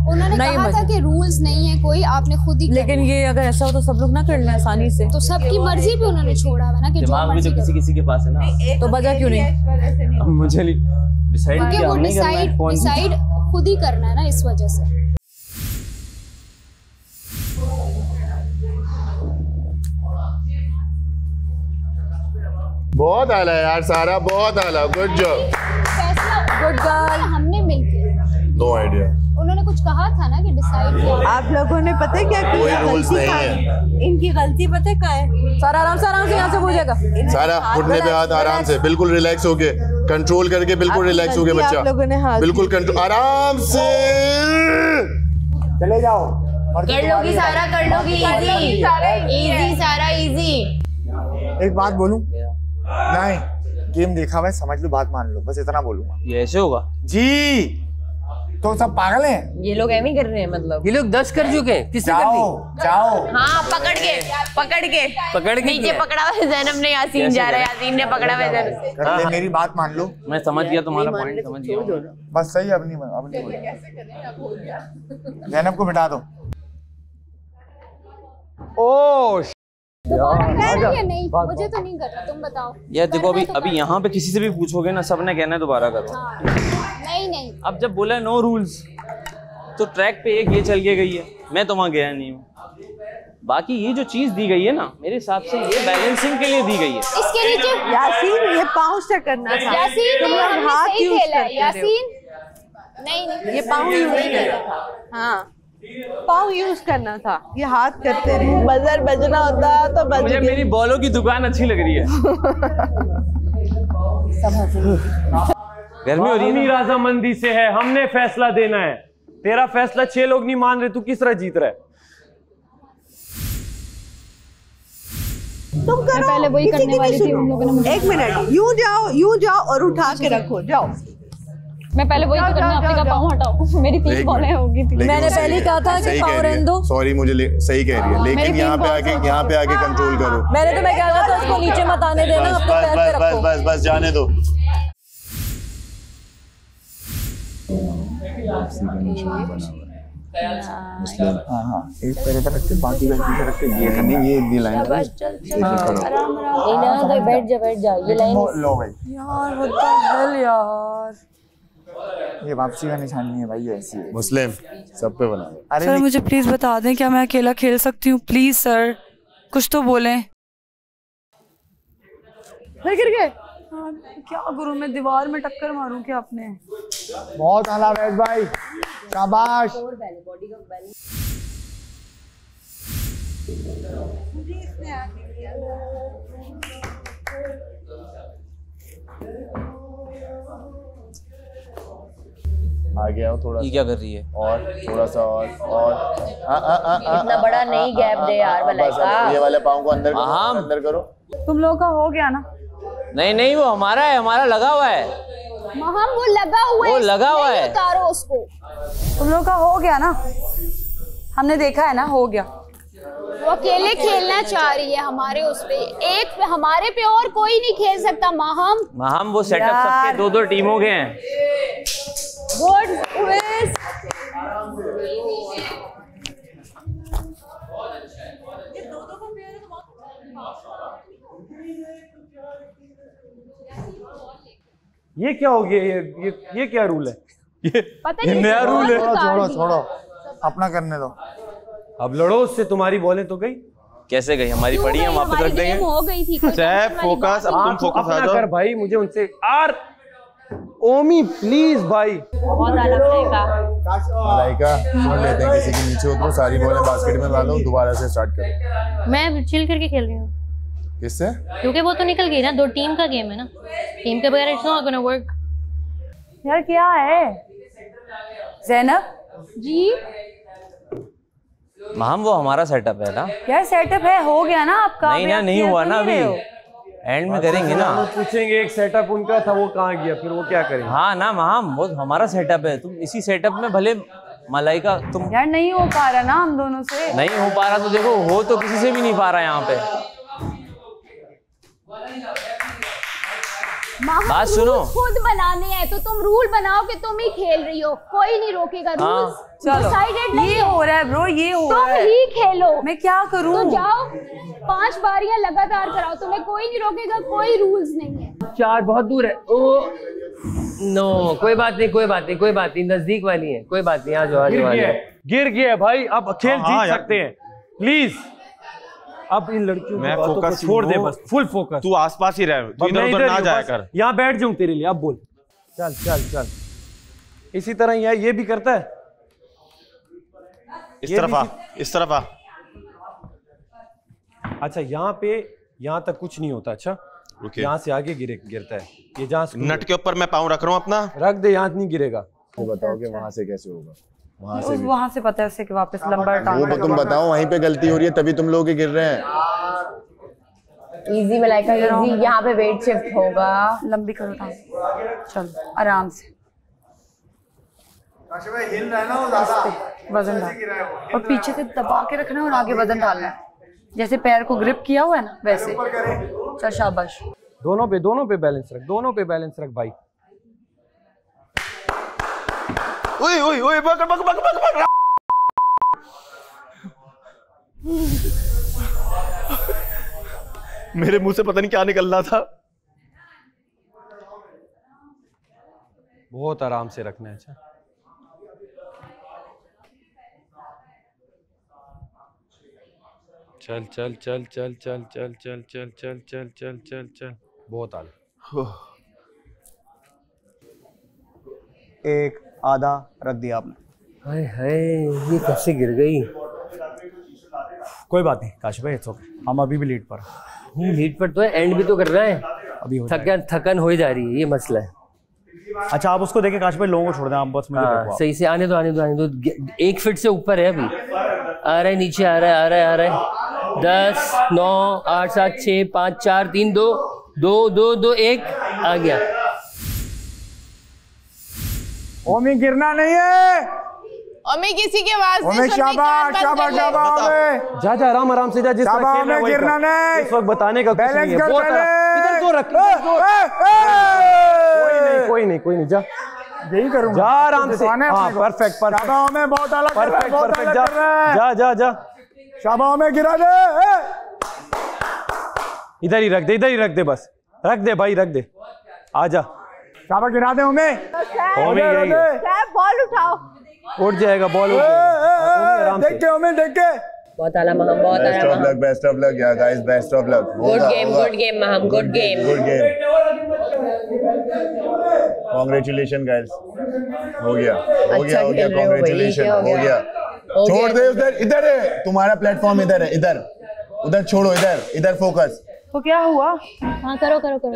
उन्होंने कहा था कि रूल्स नहीं है कोई, आपने खुद ही। लेकिन ये अगर ऐसा हो तो सब लोग ना कर लें आसानी से। तो सबकी मर्जी पे उन्होंने छोड़ा है ना कि दिमाग भी तो किसी किसी के पास है ना। तो बजा क्यों नहीं? मुझे डिसाइड क्योंकि वो डिसाइड खुद ही करना है ना, इस वजह से। बहुत आला है यार सारा, बहुत आला। Good job, good girl. हमने मिलके नो आइडिया। उन्होंने कुछ कहा था ना कि डिसाइड किया। आप लोगों ने पता है क्या किया? रूल्स नहीं है इनकी गलती पता है क्या है? सारा आराम से यहाँ से पूछेगा। सारा घुटने पे हाथ, आराम से, बिल्कुल रिलैक्स होके, कंट्रोल करके, बिल्कुल रिलैक्स होके बच्चा। आप लोगों ने हाथ बिल्कुल कंट्रोल, आराम से चले जाओ। कर लोगी सारा, कर लोगी। इजी सारा इजी। एक बात बोलूं? नहीं, गेम देखा हुआ है, समझ लो, बात मान लो, बस इतना बोलूंगा। ये ऐसे होगा जी? तो सब पागल हैं? ये लोग ऐसे ही कर रहे हैं, मतलब ये लोग 10 कर चुके हैं। किससे कर दी? जाओ। हाँ पकड़ के नीचे पकड़ा हुआ जैनब ने, यासीन जा रहा है, यासीन ने पकड़ा हुआ जैनब। कर ले, मेरी बात मान लो। मैं समझ गया तुम्हारा पॉइंट, समझ गया। बस सही, अब नहीं जैनब को बिठा दो। ओ नहीं, मुझे तो नहीं करना, तुम बताओ। यार देखो अभी यहाँ पे किसी से भी पूछोगे ना, सबने कहना है दोबारा करो। नहीं अब जब बोला नो रूल्स तो ट्रैक पे एक ये चल के गई है, मैं तो वहाँ गया नहीं हूँ। बाकी ये जो चीज दी गई है ना, मेरे हिसाब से ये बैलेंसिंग के लिए दी गई है। इसके नीचे यासीन ये पाँव से करना था। यासीन तुम लोग हाथ यूज करते हो। यासीन नहीं ये पाँव यूज करना था। हाँ पाँव यूज करना था, ये हाथ करते रहे। बजर बजना होता तो बज मुझे मेरी बॉलों की दुकान अच्छी लग रही है। गर्मी हो रही है। रजामंदी से है, हमने फैसला देना है। तेरा फैसला 6 लोग नहीं मान रहे, तू किस तरह जीत रहा है? तुम करो। पहले वही किसी करने की वाली नहीं थी, उन लोगों ने सुनो। मुझे एक मिनट, यूं जाओ और उठा के रखो, जाओ। मैं पहले वही तो करना, आपने कहा पाँव हटाओ। मेरी 3 बॉलें होगी थी। मैंने पहले ही कहा था कि पाँव रहने दो। सॉरी, मुझे सही कह रही है, लेकिन यहाँ पे आके कंट्रोल करो। मैंने तुम्हें कहा था उसको नीचे मत आने देना, अपने पैर पे रखो। बस जाने दो। मुस्लिम हाँ एक पैर इधर रख के बाकी पैर इधर रख के ये करनी, ये इतनी लाइन है। बैठ जा ये लाइन लो भाई यार व्हाट द हेल यार, ये वापसी का निशान नहीं है भाई, ये ऐसी है। मुस्लिम सब पे बना। अरे सर मुझे प्लीज बता दें क्या मैं अकेला खेल सकती हूँ? प्लीज सर कुछ तो बोलें। फिर गिर गए? क्या करूँ मैं, दीवार में टक्कर मारूं क्या अपने? बहुत आला बैठ भाई, शाबाश। आगे आओ थोड़ा। ये क्या कर रही है? और थोड़ा सा और इतना बड़ा नहीं गैप दे यार मलाइका। ये वाले पाँव को अंदर करो। तुम लोगों का हो गया ना? नहीं वो हमारा है, हमारा लगा हुआ है। महम वो लगा हुआ है, वो लगा हुआ है। उतारो उसको। तुम लोगों का हो गया ना? हमने देखा है ना, हो गया। वो अकेले खेलना चाह रही है हमारे उस पे, एक पे हमारे पे और कोई नहीं खेल सकता। महम वो सेटअप सबके 2-2 टीमों के हैं। गुड उवेस। ये क्या हो गया? ये क्या रूल है? ये नया रूल है। छोड़ो अपना करने दो। अब लड़ो उससे, तुम्हारी बॉलें तो गई। कैसे गई? हमारी पड़ी है, हम वापस रख देंगे। हो गई थी। फोकस, अब तुम फोकस आ जाओ। कर भाई, मुझे उनसे आर ओमी प्लीज भाई। बहुत आला मलाइका। मलाइका सुन लेते हैं, किसी के नीचे उतरो, सारी बॉलें बास्केट में डालो, दोबारा से स्टार्ट करो। मैं चिल करके खेल रही हूँ। किससे? क्योंकि वो तो निकल गई ना, 2 टीम का गेम है ना, टीम के बगैर इट्स नॉट गोना वर्क। यार क्या है ज़ैनब जी? वो हमारा सेटअप है ना यार, सेटअप है, हो गया ना आपका? नहीं हुआ ना, अभी एंड में करेंगे ना। पूछेंगे एक सेटअप उनका था, वो कहाँ गया, फिर वो क्या करेंगे? हाँ ना वो हमारा सेटअप है। तुम इसी सेटअप में भले मलाइका तुम यार नहीं हो पा रहा ना हम दोनों से। नहीं हो पा रहा तो देखो, हो तो किसी से भी नहीं पा रहा यहाँ पे। बात सुनो, खुद बनाने हैं तो तुम रूल बनाओ कि तुम ही खेल रही हो, कोई नहीं रोकेगा। रूल्स डिसाइडेड नहीं ये हो रहा है ब्रो, ये हो रहा है। तुम ही खेलो। मैं क्या करूं? तो जाओ 5 बारियां लगातार कराओ, तुम्हें कोई नहीं रोकेगा, कोई रूल्स नहीं है। 4 बहुत दूर है। ओ नो, कोई बात नहीं, नजदीक वाली है, कोई बात नहीं। आ जाओ। गिर गया भाई, अब खेल जीत सकते हैं प्लीज। अब इन लड़कियों मैं फोकस छोड़ दे, बस फुल फोकस। तू आसपास ही रह, तू इधर उधर ना जाया कर। यहाँ बैठ जाऊं तेरे लिए। अब बोल, चल। इसी तरह ये भी करता है। इस तरफ आ। अच्छा, यहाँ तक कुछ नहीं होता। अच्छा, यहाँ से आगे गिरता है। ये जहाँ नट के ऊपर मैं पाँव रख रहा हूँ अपना, रख दे, यहाँ नहीं गिरेगा। तो बताओ कि वहां से कैसे होगा? वहां से पता है उसे कि वापस लंबा टांग। वो तुम बताओ, वहीं पे गलती हो रही है तभी तुम लोग गिर रहे हैं। Easy Malaika, easy. यहाँ पे वेट शिफ्ट होगा। लंबी करो टांग, चलो आराम से। हिल रहा है ना वो ज्यादा, वजन डाल और पीछे से दबा के रखना है और आगे वजन डालना है, जैसे पैर को ग्रिप किया हुआ है ना वैसे। चल शाबाश। दोनों पे बैलेंस रख भाई। ओए बक। मेरे मुंह से पता नहीं क्या निकल रहा था। बहुत आराम से रखना है। अच्छा, चल। बहुत आला। एक आधा रख दिया आपने। हाय ये कैसे गिर गई? कोई बात नहीं काशिफ भाई, इट्स ओके। हम अभी भी लीड पर तो है, एंड भी तो कर रहा है। अभी थकन हो जा रही है, ये मसला है। अच्छा, आप उसको देखें काशिफ भाई, लोगों को छोड़ दें आप, बस मुझे देखो। सही से आने दो। 1 फीट से ऊपर है अभी। आ रहा है, नीचे आ रहा है। 10 9 8 7 6 5 4 3 2 2 2 2 1 आ गया। ओमी गिरना नहीं है। ओमी किसी के आवाज नहीं सुननी। शाबाश शाबाश शाबाश। जा जा आराम आराम से जा। जिस तरह खेल रहा है वही गिरना नहीं। इस वक्त बताने का कुछ नहीं है। बहुत इधर जोर रख। कोई नहीं जा। यही करूंगा। जा आराम से। हाँ परफेक्ट परफेक्ट। शाबाश में बहुत अलग परफेक्ट परफेक्ट। जा जा जा। शाबाश में गिरा दे। इधर ही रख दे बस। रख दे भाई रख दे। आजा। शाबाश गिरा दे ओमे। बॉल उठाओ। उठ जाएगा बॉल। देख के ओमे देख के। बहुत आला महम बहुत आला। बेस्ट ऑफ लक यार guys best of luck. Good game Maham good game. Congratulation guys. हो गया कांग्रेचुलेशन हो गया। छोड़ दे उधर इधर है तुम्हारा प्लेटफॉर्म इधर है इधर उधर छोड़ो इधर फोकस। तो क्या हुआ? हाँ करो करो करो।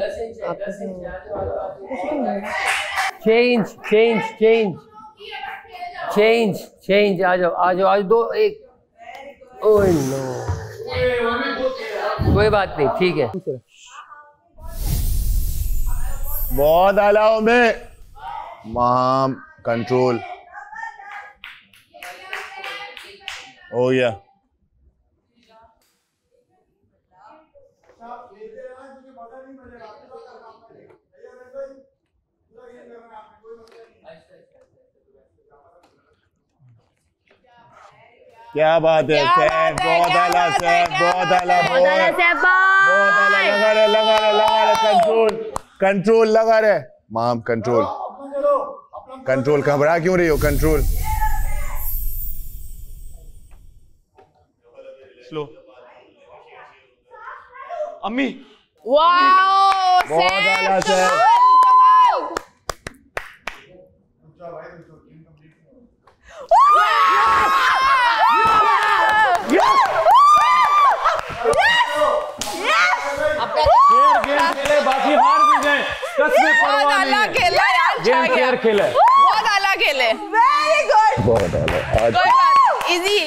चेंज आ जाओ आज 2 1। ओह नो कोई बात नहीं ठीक है। बहुत आलाओं में माम कंट्रोल हो गया। क्या बात है सैफ। बहुत आला सैफ बहुत आला लगा रहे कंट्रोल लगा रहे। माम कंट्रोल घबरा क्यों रही हो? Control slow. अम्मी वाओ बहुत आला सैफ। बाकी हार भी गए। बहुत आला खेला यार। गेम फेयर खेला। बहुत आला खेले। Very good. बहुत आला। कोई बात इजी।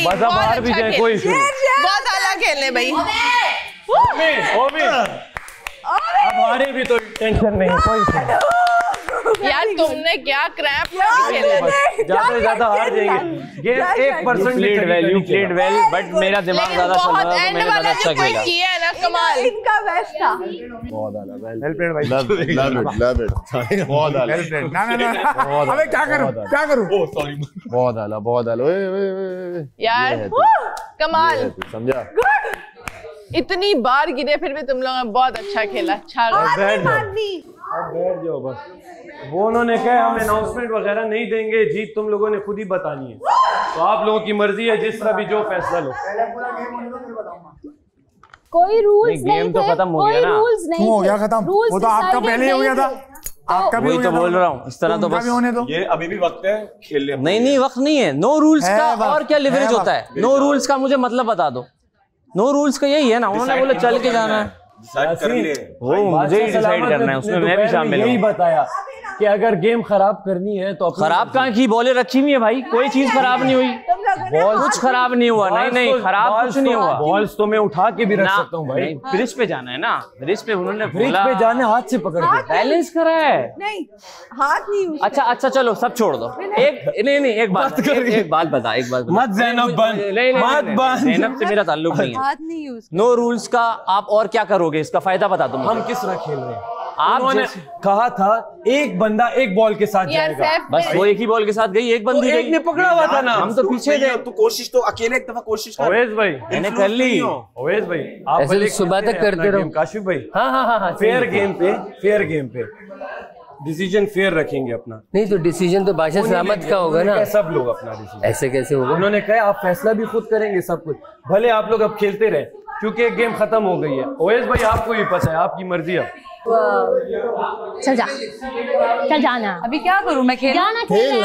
बस अब हार भी जाए कोई इशू नहीं। बहुत आला खेले भाई। ओमी अब हारे भी तो टेंशन नहीं कोई इशू नहीं। यार तुमने क्या क्रैप खेला। ज्यादा हार जाएंगे। गेम 1% प्लेड वेल बट मेरा दिमाग ज्यादा चल रहा है। मैंने ज्यादा अच्छा खेला। किया है ना कमाल। इनका बेस्ट था। बहुत आला वेल प्लेड भाई। लव इट बहुत आला। ना अबे क्या करूं ओह सॉरी। बहुत आला ओए यार कमाल समझा। इतनी बार गिरे फिर भी तुम लोगों ने बहुत अच्छा खेला। अच्छा बैठ जाओ बस। वो उन्होंने कहा हम अनाउंसमेंट वगैरह नहीं देंगे, जीत तुम लोगों ने खुद ही बतानी है। तो आप लोगों की मर्जी है, जिस तरह भी जो फैसला लो। कोई रूल्स नहीं गेम तो खत्म हो गया ना। क्यों हो गया खत्म? वो तो आपका पहले ही हो गया था। आपका भी वही तो बोल रहा हूँ। इस तरह तो बस ये अभी भी वक्त है खेलने। नहीं वक्त नहीं है। नो रूल्स का और क्या लिवरेज होता है? नो रूल्स का मुझे मतलब बता दो। नो रूल्स का यही है ना। उन्होंने बोला चल के जाना है। वो मुझे ही डिसाइड करना है, उसमें मैं भी शामिल हूँ। यही बताया कि अगर गेम खराब करनी है तो खराब कहाँ की बॉलें रखी हुई है भाई, कोई चीज खराब नहीं हुई। बॉल कुछ खराब नहीं हुआ। नहीं खराब कुछ नहीं हुआ। बॉल्स तो मैं उठा के भी रख सकता हूँ भाई। ब्रिज पे जाना है ना। ब्रिज पे उन्होंने ब्रिज पे जाने हाथ से पकड़ के बैलेंस करा है। नहीं हाथ नहीं। अच्छा चलो सब छोड़ दो। एक बात बता। मत ज़ैनब बन। ज़ैनब से मेरा ताल्लुक नहीं है। नो रूल्स का आप और क्या करोगे, इसका फायदा बता दो। हम किस तरह खेल रहे हैं? आपने कहा था एक बंदा एक बॉल के साथ जाएगा। बस वो एक ही बॉल के साथ गई, एक बंदी एक ने पकड़ा हुआ था ना। हम तो पीछे थे। तू कोशिश तो अकेले एक दफा कोशिश कर। ओवैस भाई मैंने कर ली। ओवैस भाई आप ऐसे सुबह तक करते रहो। काशिफ भाई हाँ फेयर गेम पे डिसीजन फेयर रखेंगे अपना। नहीं तो डिसीजन तो बादशाह सलामत का होगा ना। सब लोग अपना डिसीजन। ऐसे कैसे होगा? उन्होंने कहा आप फैसला भी खुद करेंगे सब कुछ। भले आप लोग अब खेलते रहे क्योंकि एक गेम खत्म हो गई है। ओवैस भाई आपको ही पता है, आपकी मर्जी है। चल जाना। अभी क्या करूं मैं? खेलना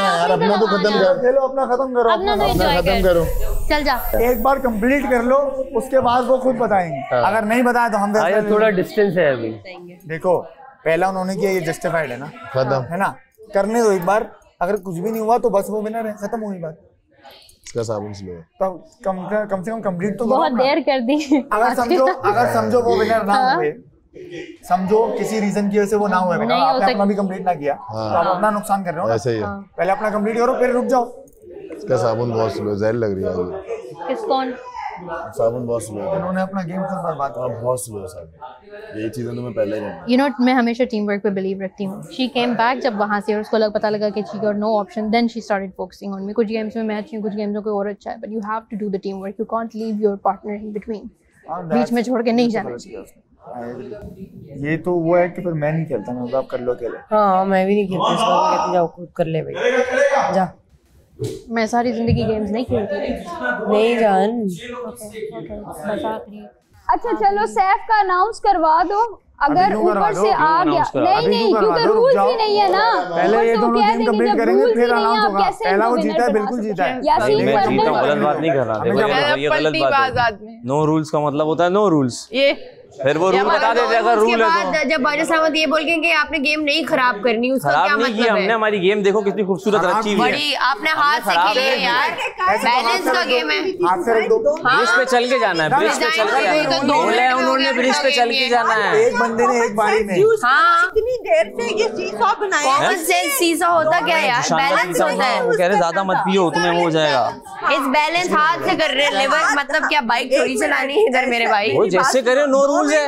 यार अपना तो खत्म कर। खेलो अपना खत्म करो। अपना खत्म करो। चल जा। एक बार कंप्लीट कर लो, उसके बाद वो खुद बताएंगे। अगर नहीं बताया तो हम थोड़ा डिस्टेंस है अभी। देखो पहला उन्होंने किया, ये जस्टिफाइड है ना, खत्म है ना। करने दो एक बार, अगर कुछ भी नहीं हुआ तो बस वो बिना खत्म हुई बात। इसका साबुन स्लो है। तो कम से कम कंप्लीट तो बहुत देर कर दी। अगर समझो वो विनर ना हुए, समझो किसी रीजन की वजह से वो ना हुए, आपने अपना भी कंप्लीट ना किया तो आप अपना नुकसान कर रहे हो। ऐसे ही है। पहले अपना कंप्लीट करो फिर रुक जाओ। इसका साबुन बहुत स्लो, जहर लग रही है। किसको? साबुन बहुत स्लो है। उन्होंने अपना गेम खुद बर्बाद किया। बहुत स्लो है साबुन। यही चीजें तो मैं पहले जानता। यू नो, मैं हमेशा टीम वर्क पे बिलीव रखती हूँ। शी केम बैक जब वहाँ से और उसको पता लगा कि she got no option, then she started focusing on me. कुछ गेम्स में मैं अच्छी हूँ, कुछ गेम्स में कोई और अच्छा है, but you have to do the team work. You can't leave your partner in between. बीच में छोड़ के नहीं जाना चाहिए। ये तो वो है कि फिर मैं नहीं खेलता, मैं आप कर लो अकेले। हाँ मैं भी नहीं खेलती, इसको कहती जाओ खुद कर ले भाई जा। मैं सारी जिंदगी गेम्स नहीं खेलती। नहीं जान। बस आखिरी। अच्छा चलो सैफ का अनाउंस करवा दो, अगर ऊपर से आ गया। नहीं क्योंकि रूल्स ही नहीं है ना। पहले ये दोनों गेम कंप्लीट करेंगे फिर अनाउंस होगा। पहला वो जीता है, बिल्कुल जीता है। मैं जीता हूं, गलत बात नहीं कर रहा। ये गलत बात है। नो रूल्स का मतलब होता है नो रूल्स। ये फिर वो रूल बता देते अगर रूल है तो। जब बाजा सामंत ये बोल के कि आपने गेम नहीं खराब करनी, उसका क्या मतलब है? किया हमने, हमारी गेम देखो कितनी खूबसूरत रखी हुई है। बड़ी आपने हाथ से खेली है यार, बैलेंस का गेम है। ब्रिज पे चल के जाना है, ब्रिज पे चल के जाना है। बोले उन्होंने ब्रिज पे चल के जाना है। एक बंदे ने एक बारी में। हाँ इतनी देर से ये सीसा बनाया। कॉमन सेंस सीसा होता क्या यार? बैलेंस होता है। वो कह रहे ज्यादा मत पियो तुम्हें हो जाएगा। इस बैलेंस हाथ से कर रहे हैं। लेवर मतलब क्या बाइक थोड़ी चलानी है इधर मेरे भाई। वो जैसे करे नो रूल्स है।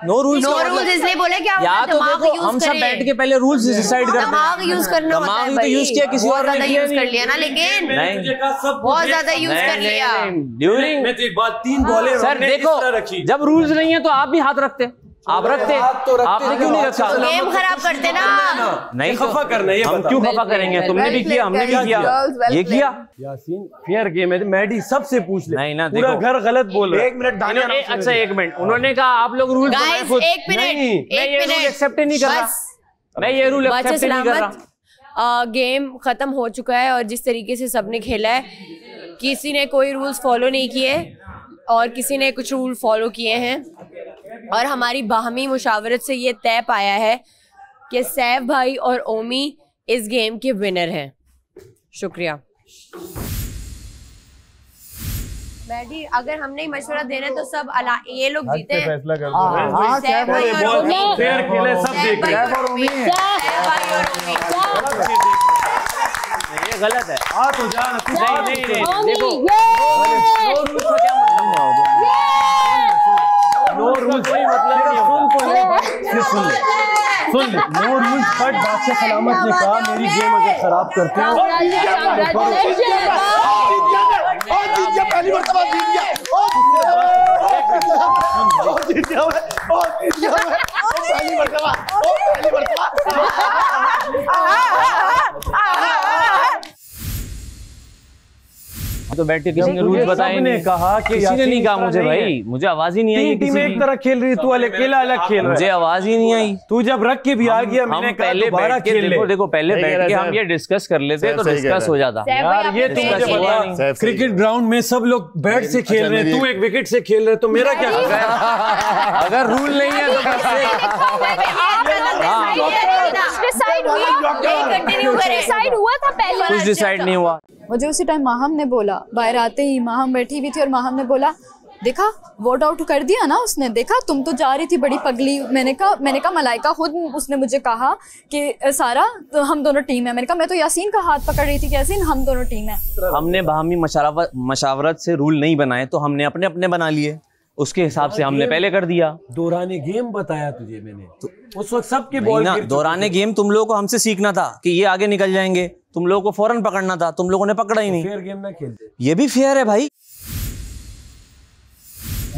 नो रूल्स इसलिए बोले क्या या तो देखो हम सब बैठ के पहले रूल्स डिसाइड करते हैं। दिमाग यूज करना होता है भाई। यूज किया किसी और ने यूज कर लिया ना, लेकिन बहुत ज्यादा यूज कर लिया। ड्यूरिंग मैं तो एक बात 3 बॉलें सर देखो, जब रूल्स नहीं है तो आप भी हाथ रखते, आप रखते, आपने क्यों नहीं रखा? गेम खराब करते ना। नहीं खफा करना है, हम क्यों खफा करेंगे? तुमने भी किया, हमने भी किया, ये किया। यासीन फेयर गेम है, मैडी सबसे पूछ ले। नहीं ना, पूरा घर गलत बोल रहा है। 1 मिनट। अच्छा 1 मिनट, उन्होंने कहा आप लोग रूल बनाए खुद। एक मिनट, मैं ये रूल एक्सेप्ट नहीं कर रहा। मैं ये रूल एक्सेप्ट नहीं कर रहा। गेम खत्म हो चुका है और जिस तरीके से सबने खेला है, किसी ने कोई रूल्स फॉलो नहीं किए और किसी ने कुछ रूल फॉलो किए हैं, और हमारी बाहमी मुशावरत से ये तय पाया है कि सैफ भाई और ओमी इस गेम के विनर हैं। शुक्रिया। मैडी, अगर हमने मशवरा देना है तो सब ये लोग जीते हैं। फैसला कर हाँ सैफ भाई और ओमी फेयर खेले, सब देख रहे हैं। ये गलत है। तो जान नहीं देखो, नो रूल्स कोई मतलब नहीं। सुन नो रूल्स, बट बादशाह सलामत ने कहा मेरी गेम अगर खराब करते हो तो बैठ के किसी ने रूल्स बताए नहीं। कहा कि किसी ने नहीं कहा मुझे भाई, मुझे आवाज ही नहीं आई। टीम एक तरह खेल रही, तू अकेला अलग खेल रहा है। मुझे आवाज ही नहीं आई। तू जब रख के भी आ गया, मैंने पहले बैठ के देखो पहले बैठ के हम ये डिस्कस कर लेते तो डिस्कस हो जाता। यार ये तू मुझे बता, क्रिकेट ग्राउंड में सब लोग बैट से खेल रहे हैं, तू एक विकेट से खेल रहे, तो मेरा क्या? अगर रूल नहीं है तो कुछ डिसाइड नहीं हुआ। मुझे उसी टाइम माहम ने बोला, बाहर आते ही माहम बैठी हुई थी और माहम ने बोला देखा वोट आउट कर दिया ना उसने, देखा तुम तो जा रही थी बड़ी पगली। मैंने कहा मलाइका खुद उसने मुझे कहा कि सारा तो हम दोनों टीम है। मैंने कहा मैं तो यासीन का हाथ पकड़ रही थी कि यासीन हम दोनों टीम है। हमने बाहमी मशावरत से रूल नहीं बनाए तो हमने अपने अपने बना लिए, उसके हिसाब से हमने पहले कर दिया। दौराने गेम बताया तुझे मैंने तो उस वक्त सबके बॉल ना, दौराने गेम तुम लोगों को हमसे सीखना था कि ये आगे निकल जाएंगे, तुम लोगों को फौरन पकड़ना था, तुम लोगों ने पकड़ा ही नहीं। फेयर गेम ना खेलते, ये भी फेयर है भाई।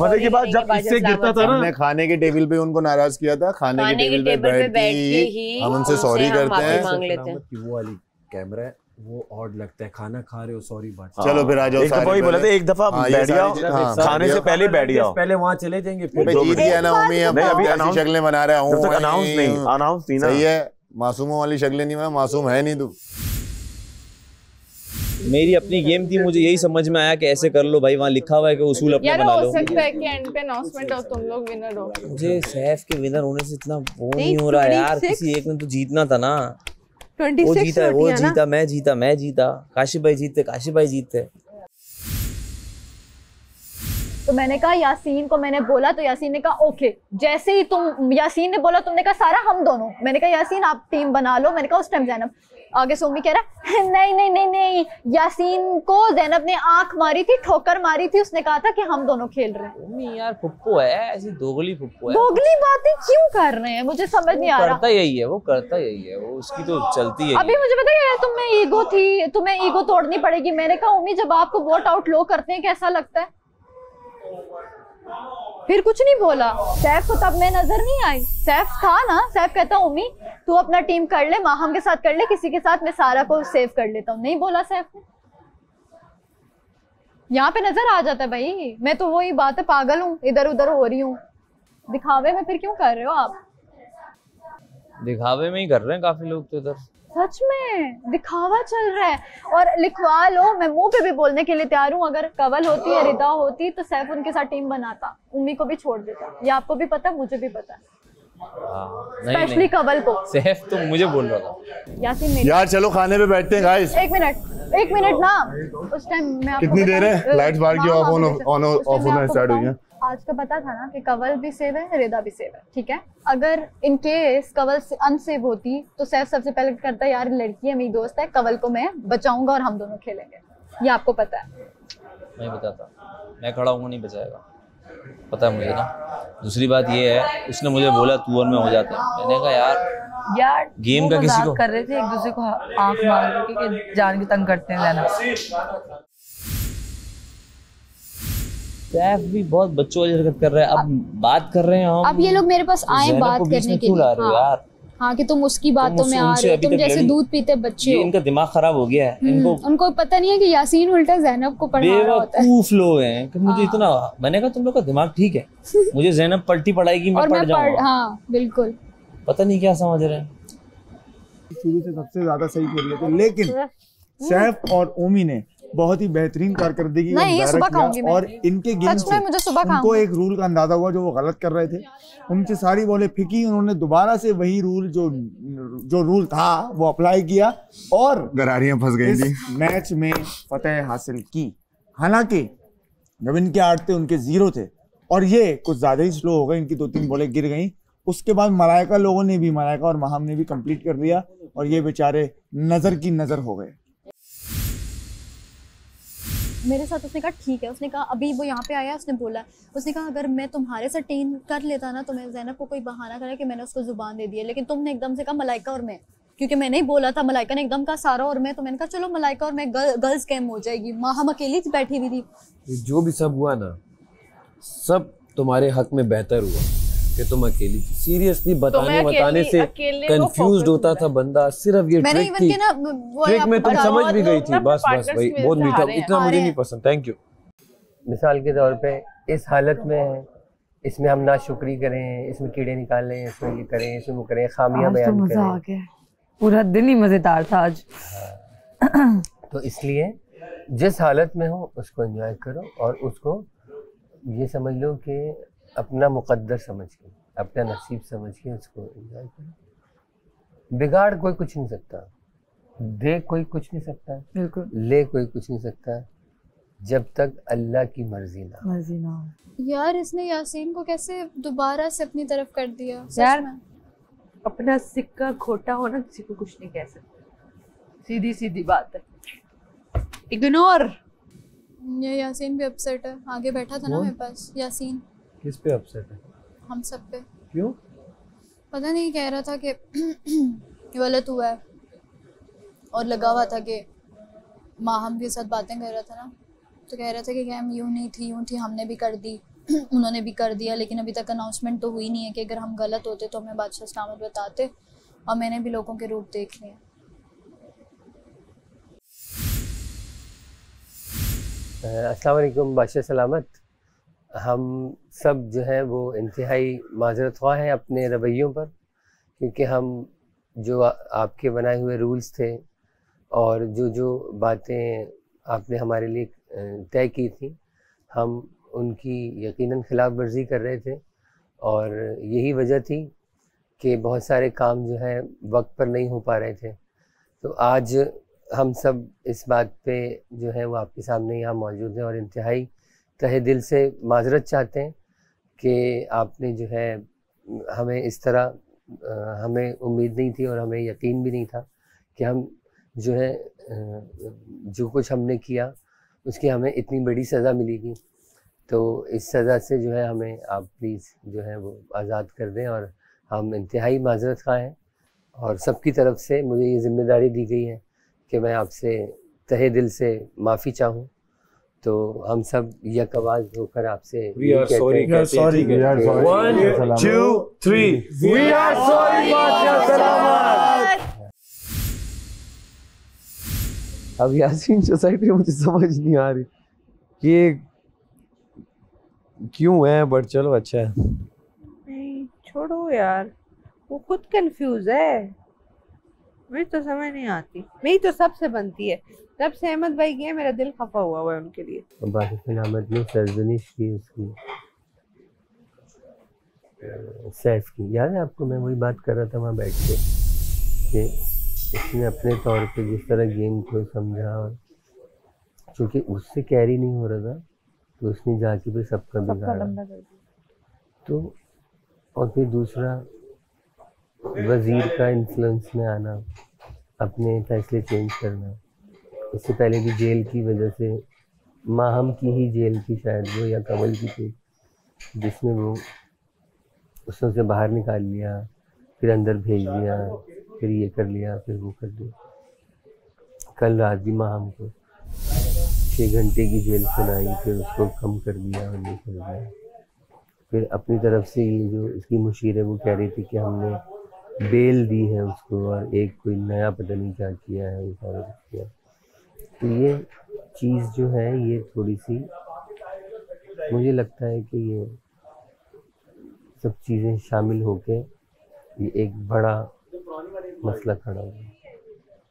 मजे की बात, जब इससे गिरता था ना, हमने खाने के टेबल पे उनको नाराज किया था। खाने के टेबल पे बैठ के ही हम उनसे सॉरी करते हैं। वो वाली कैमरा है, वो ऑड लगता है, खाना खा रहे हो सॉरी बात। चलो फिर आ जाओ। एक दफा वही बोला था, एक दफा बैठ जाओ, खाने से पहले बैठ जाओ। पहले वहाँ चले जाएंगे, फिर जीत गया ना ओमी, अभी अनाउंस शक्लें बना रहा हूँ। अनाउंस नहीं ना, सही है, मासूमों वाली शक्लें नहीं, मैं मासूम है नहीं तू। मेरी अपनी गेम थी, मुझे यही समझ में आया कि ऐसे कर लो भाई, वहाँ लिखा हुआ है कि उसूल अपने बना लो। हो सकता है कि एंड पे अनाउंसमेंट हो, तुम लोग विनर हो। मुझे सैफ के विनर होने से इतना वो नहीं हो रहा यार, किसी एक ने तो जीतना था ना। 26 वो जीता, मैं जीता, काशिफ भाई जीते। तो मैंने कहा यासीन को मैंने बोला, तो यासीन ने कहा ओके। जैसे ही यासीन ने बोला तुमने कहा सारा हम दोनों, मैंने कहा यासीन आप टीम बना लो। मैंने कहा उस टाइम ज़ैनब आगे से उम्मी कह रहा है नहीं नहीं नहीं नहीं, यासीन को ज़ैनब ने आंख मारी थी, ठोकर मारी थी, उसने कहा था कि हम दोनों खेल रहे हैं। उम्मी यार फुप्पो है, ऐसी दोगली फुप्पो है। दोगली बातें क्यों कर रहे हैं, मुझे समझ नहीं आ रहा। करता यही है वो, करता यही है वो, उसकी तो चलती है। अभी मुझे पता है तुम्हें ईगो थी, तुम्हें ईगो तोड़नी पड़ेगी। मैंने कहा उम्मी जब आपको वोट आउट लो करते हैं कैसा लगता है? फिर कुछ नहीं बोला। सैफ को तब मैं नजर नहीं आई, सैफ था ना। सैफ कहता उम्मी तू अपना टीम कर ले, माहम के साथ कर ले, किसी के साथ मैं सारा को सेव कर लेता हूँ। नहीं बोला सैफ ने। यहाँ पे नजर आ जाता है भाई। मैं तो वही बात है, पागल हूँ, इधर उधर हो रही हूँ। दिखावे में फिर क्यों कर रहे हो आप? दिखावे में ही कर रहे हैं काफी लोग तो इधर। सच में दिखावा चल रहा है। और लिखवा लो, मैं मुंह पे भी बोलने के लिए तैयार हूँ। अगर कवल होती या रिदा होती तो सैफ उनके साथ टीम बनाता, उम्मी को भी छोड़ देता। ये आपको भी पता है, मुझे भी पता है, स्पेशली कवल को। सैफ तो मुझे बोल रहा था। यासीन यार चलो खाने पे बैठते हैं गाइस। एक मिनट ना। उस टाइम मैं आपको कितनी देर है? लाइट्स बाहर की ऑफ होना स्टार्ट हुई है। आज का पता था ना कि कवल भी सेव है, रिदा भी सेव है, ठीक है। अगर इन केस कवल अनसेव होती तो सैफ सबसे पहले करता यार लड़की है, मेरी दोस्त है, कवल को मैं बचाऊंगा और हम दोनों खेलेंगे। ये आपको पता है? नहीं बताता, मैं खड़ा हूँ, नहीं बचाएगा, पता है मुझे ना। दूसरी बात ये है, उसने मुझे बोला तू और मैं हो जाते हैं। मैंने कहा यार गेम का किसी को कर रहे थे, एक दूसरे को आंख मार के जान के तंग करते हैं लेना। सैफ भी बहुत बच्चों वाली हरकत कर रहा है। अब बात कर रहे हैं हम, अब ये लोग मेरे पास आए बात करने के लिए। यार हाँ कि तुम उसकी बातों में आ रहे हो, तुम जैसे दूध पीते बच्चे हो। इनका दिमाग खराब हो गया है। उनको पता नहीं है कि यासीन उल्टा ज़ैनब को पढ़ा रहा होता है। बेवकूफ लोग हैं कि मुझे इतना। मैंने कहा तुम लोग का दिमाग ठीक है, मुझे ज़ैनब पलटी पढ़ाएगी, मैं पढ़ जाऊंगा। हाँ बिल्कुल, पता नहीं क्या समझ रहे हैं। शुरू से सबसे ज्यादा सही खेल रहे थे, लेकिन सैफ और ओमी ने बहुत ही बेहतरीन कारकर्दगी का मुजाहरा किया। और इनके गेम से उनको एक रूल का अंदाजा हुआ जो वो गलत कर रहे थे। उनसे सारी बॉलें फेंकी, उन्होंने दोबारा से वही रूल जो रूल था वो अप्लाई किया और गरारियां फंस गई थी। मैच में फतेह हासिल की। हालांकि जब इनके 8 थे उनके 0 थे और ये कुछ ज्यादा ही स्लो हो गए, इनकी 2-3 बॉलें गिर गई। उसके बाद मलाइका लोगों ने भी, मलाइका और माहम ने भी कंप्लीट कर लिया और ये बेचारे नजर की नजर हो गए। मेरे साथ उसने कहा ठीक है, उसने कहा अभी वो यहाँ पे आया, उसने बोला, उसने कहा अगर मैं तुम्हारे साथ टीम कर लेता ना तो मैं ज़ैनब को कोई बहाना करा कि मैंने उसको जुबान दे दी है, लेकिन तुमने एकदम से कहा मलाइका और मैं, क्योंकि मैंने ही बोला था। मलाइका ने एकदम कहा सारा और मैं, तो मैंने कहा चलो मलाइका और मैं गर्ल्स गेम हो जाएगी। माँ हम अकेली बैठी हुई थी। जो भी सब हुआ ना, सब तुम्हारे हक में बेहतर हुआ कि तुम अकेली थी। सीरियसली बताने से कंफ्यूज्ड होता था बंदा। सिर्फ ये ट्रिक थी, ट्रिक में तुम समझ भी गई थी। बस भाई बहुत मीठा, इतना मुझे नहीं पसंद। Thank you. मिसाल के तौर पे इस हालत में है, इसमें हम नाशुक्री करें, इसमें कीड़े निकालें, इसमें ये करें, इसमें वो करें, खामियां बयान करें। मजा आ गया, पूरा दिन ही मजेदार था आज। तो इसलिए जिस हालत में हो उसको एंजॉय करो और उसको ये समझ लो कि अपना मुकद्दर समझ के, अपना नसीब समझ के उसको एंजॉय करो। बिगाड़ कोई कुछ नहीं सकता, दे कोई कुछ नहीं सकता, बिल्कुल ले कोई कुछ नहीं सकता, जब तक अल्लाह की मर्जी ना हो। यार इसने यासीन को कैसे दोबारा से अपनी तरफ कर दिया। यार अपना सिक्का खोटा होना किसी को कुछ नहीं कह सकता, सीधी सीधी बात है। इग्नोर। ये यासीन भी अपसेट है, आगे बैठा था ना मेरे पास। यासीन किस पे अपसेट है? हम सब पे। क्यों? पता नहीं, कह रहा था कि गलत हुआ है और लगा हुआ था कि माहम के साथ बातें कर रहा था ना, तो कह रहा था कि गेम यूँ नहीं थी, यूँ थी, हमने भी कर दी, उन्होंने भी कर दिया, लेकिन अभी तक अनाउंसमेंट तो हुई नहीं है कि अगर हम गलत होते तो हमें बादशाह सलामत बताते। और मैंने भी लोगों के रूप देख लिए। अस्सलाम वालेकुम बादशाह सलामत। हम सब जो है वो इंतहाई माजरत ख्वाह हैं अपने रवैयों पर, क्योंकि हम जो आपके बनाए हुए रूल्स थे और जो बातें आपने हमारे लिए तय की थी, हम उनकी यकीनन खिलाफ वर्जी कर रहे थे। और यही वजह थी कि बहुत सारे काम जो है वक्त पर नहीं हो पा रहे थे। तो आज हम सब इस बात पे जो है वो आपके सामने यहाँ मौजूद हैं और इंतहाई तहे दिल से माजरत चाहते हैं कि आपने जो है हमें इस तरह हमें उम्मीद नहीं थी और हमें यकीन भी नहीं था कि हम जो है जो कुछ हमने किया उसकी हमें इतनी बड़ी सज़ा मिलेगी। तो इस सज़ा से जो है हमें आप प्लीज़ जो है वो आज़ाद कर दें और हम इंतहाई माजरत खा हैं और सबकी तरफ से मुझे ये ज़िम्मेदारी दी गई है कि मैं आपसे तहे दिल से माफ़ी चाहूँ। तो हम सब यक आवाज़ होकर आपसे We are sorry कहते हैं। 1 2 3 We are sorry। अब यासीन सोसाइटी में मुझे समझ नहीं आ रही कि क्यों है, बट चलो अच्छा है। नहीं छोड़ो यार, वो खुद कंफ्यूज है, मुझे तो समझ नहीं आती। मेरी तो सबसे बनती है, तब से अहमद भाई गए मेरा दिल खफा हुआ है उनके लिए। बाकी अहमद ने सरजनिश की उसकी सैफ की, याद है आपको? मैं वही बात कर रहा था वहाँ बैठ के कि उसने अपने तौर पे जिस तरह गेम को समझा और चूँकि उससे कैरी नहीं हो रहा था तो उसने जाके भी सबका बिगाड़ा। तो और फिर दूसरा वज़ीर का इन्फ्लुएंस में आना, अपने फैसले चेंज करना। इससे पहले भी जेल की वजह से, माहम की ही जेल की शायद वो या कमल की थी, जिसमें वो उसने उसे बाहर निकाल लिया, फिर अंदर भेज दिया, फिर ये कर लिया, फिर वो कर दिया। कल रात भी माहम को 6 घंटे की जेल सुनाई, फिर उसको कम कर दिया और ये कर दिया। फिर अपनी तरफ से ये जो इसकी मुशीर है वो कह रही थी कि हमने बेल दी है उसको और एक कोई नया पता नहीं क्या किया है, ये सारा कुछ किया। तो ये चीज़ जो है ये थोड़ी सी मुझे लगता है कि ये सब चीज़ें शामिल होके ये एक बड़ा मसला खड़ा हुआ।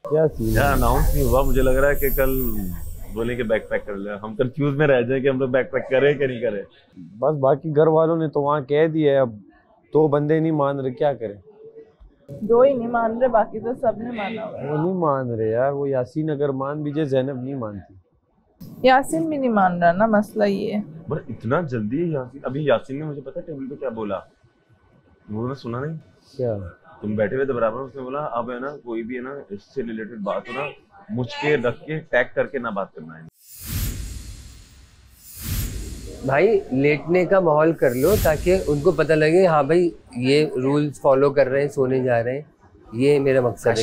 क्या सीन है? अनाउंस नहीं हुआ, मुझे लग रहा है कि कल बोले कि बैक पैक कर ले, हम कंफ्यूज में रह जाए कि हम लोग बैक पैक करें कि नहीं करें। बस बाकी घर वालों ने तो वहाँ कह दिया है, अब 2 बंदे नहीं मान रहे, क्या करें? 2 ही नहीं मान रहे, बाकी तो सबने माना हुआ है। वो नहीं मान रहे यार, वो यासीन अगर मान भी जाए, ज़ैनब नहीं मानती। यासीन भी नहीं मान रहा ना, मसला ये है। बट इतना जल्दी यासीन, अभी यासीन ने मुझे पता है टेबल पे क्या बोला, उन्होंने सुना नहीं क्या? तुम बैठे हुए थे बराबर, उसने बोला अब है ना कोई भी है ना इससे रिलेटेड बात हो ना मुझ के रख के टैग करके ना बात करना है। भाई लेटने का माहौल कर लो ताकि उनको पता लगे हाँ भाई ये रूल्स फॉलो कर रहे हैं, सोने जा रहे हैं, ये मेरा मकसद है।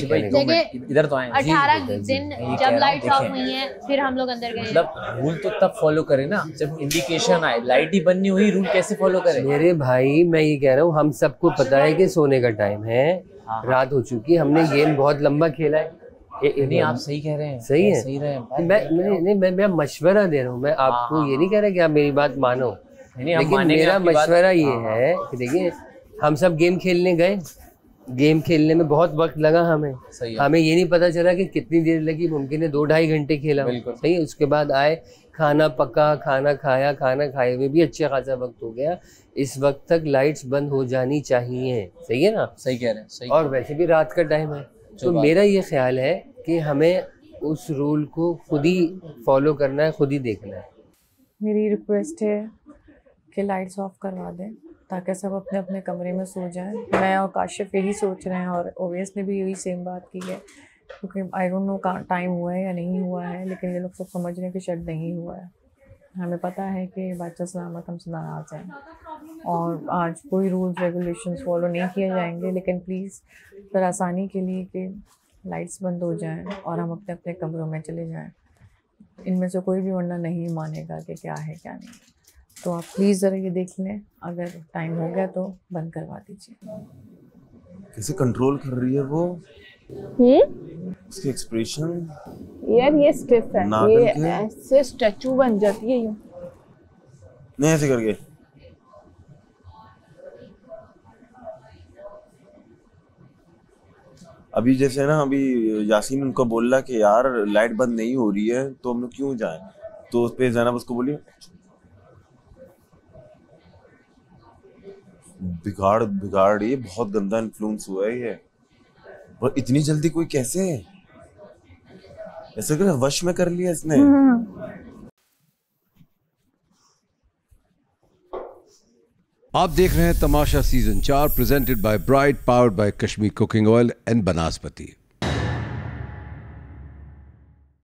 इधर तो आए 18 दिन जब लाइट्स ऑफ हुई हैं फिर हम लोग अंदर गए। मतलब रूल तो तब फॉलो करें ना जब इंडिकेशन आए, लाइट ही बंद नहीं हुई, रूल कैसे फॉलो करें? मेरे भाई मैं ये कह रहा हूँ, हम सबको पता है कि सोने का टाइम है, रात हो चुकी, हमने गेम बहुत लंबा खेला है। नहीं आप सही कह रहे हैं, सही है, सही रहे हैं। मैं मशवरा दे रहा हूँ, मैं आपको ये नहीं कह रहा कि आप मेरी बात मानो, लेकिन मेरा मशवरा ये है कि देखिए हम सब गेम खेलने गए, गेम खेलने में बहुत वक्त लगा हमें, हमें ये नहीं पता चला कि कितनी देर लगी, मुमकिन है 2-2.5 घंटे खेला, सही है। उसके बाद आए, खाना पका, खाना खाया, खाना खाए हुए भी अच्छा खासा वक्त हो गया। इस वक्त तक लाइट्स बंद हो जानी चाहिए, सही है ना? सही कह रहे हैं, सही। और वैसे भी रात का टाइम है, तो मेरा ये ख्याल है कि हमें उस रूल को खुद ही फॉलो करना है, खुद ही देखना है। मेरी रिक्वेस्ट है कि लाइट्स ऑफ करवा दें ताकि सब अपने अपने कमरे में सो जाएं। मैं और काशिफ यही सोच रहे हैं और ओवेस ने भी यही सेम बात की है, क्योंकि आई डोंट नो टाइम हुआ है या नहीं हुआ है, लेकिन ये लोग सब समझ रहे हैं कि शायद नहीं हुआ है। हमें पता है कि बच्चा सलामत हमसे नाराज़ हैं और आज कोई रूल्स रेगुलेशंस फॉलो नहीं किए जाएंगे, लेकिन प्लीज़ फिर आसानी के लिए कि लाइट्स बंद हो जाएं और हम अपने अपने कमरों में चले जाएं। इनमें से कोई भी वरना नहीं मानेगा कि क्या है क्या नहीं। तो आप प्लीज़ ज़रा ये देख लें, अगर टाइम हो गया तो बंद करवा दीजिए। कैसे कंट्रोल कर रही है वो, उसकी एक्सप्रेशन यार ये स्टिफ है, ये ऐसे स्टैचू बन जाती है यूं, नहीं ऐसे करके। अभी जैसे ना अभी यासीन उनको बोल रहा कि यार लाइट बंद नहीं हो रही है तो हम लोग क्यों जाएं, तो उस पे ज़ैनब उसको बोली बिगाड़ ये बहुत गंदा इन्फ्लुएंस हुआ है ये, और इतनी जल्दी कोई कैसे ऐसे कर वश में कर लिया इसने। आप देख रहे हैं Tamasha season 4 presented by Bright, powered by Kashmir cooking oil and बनास्पति।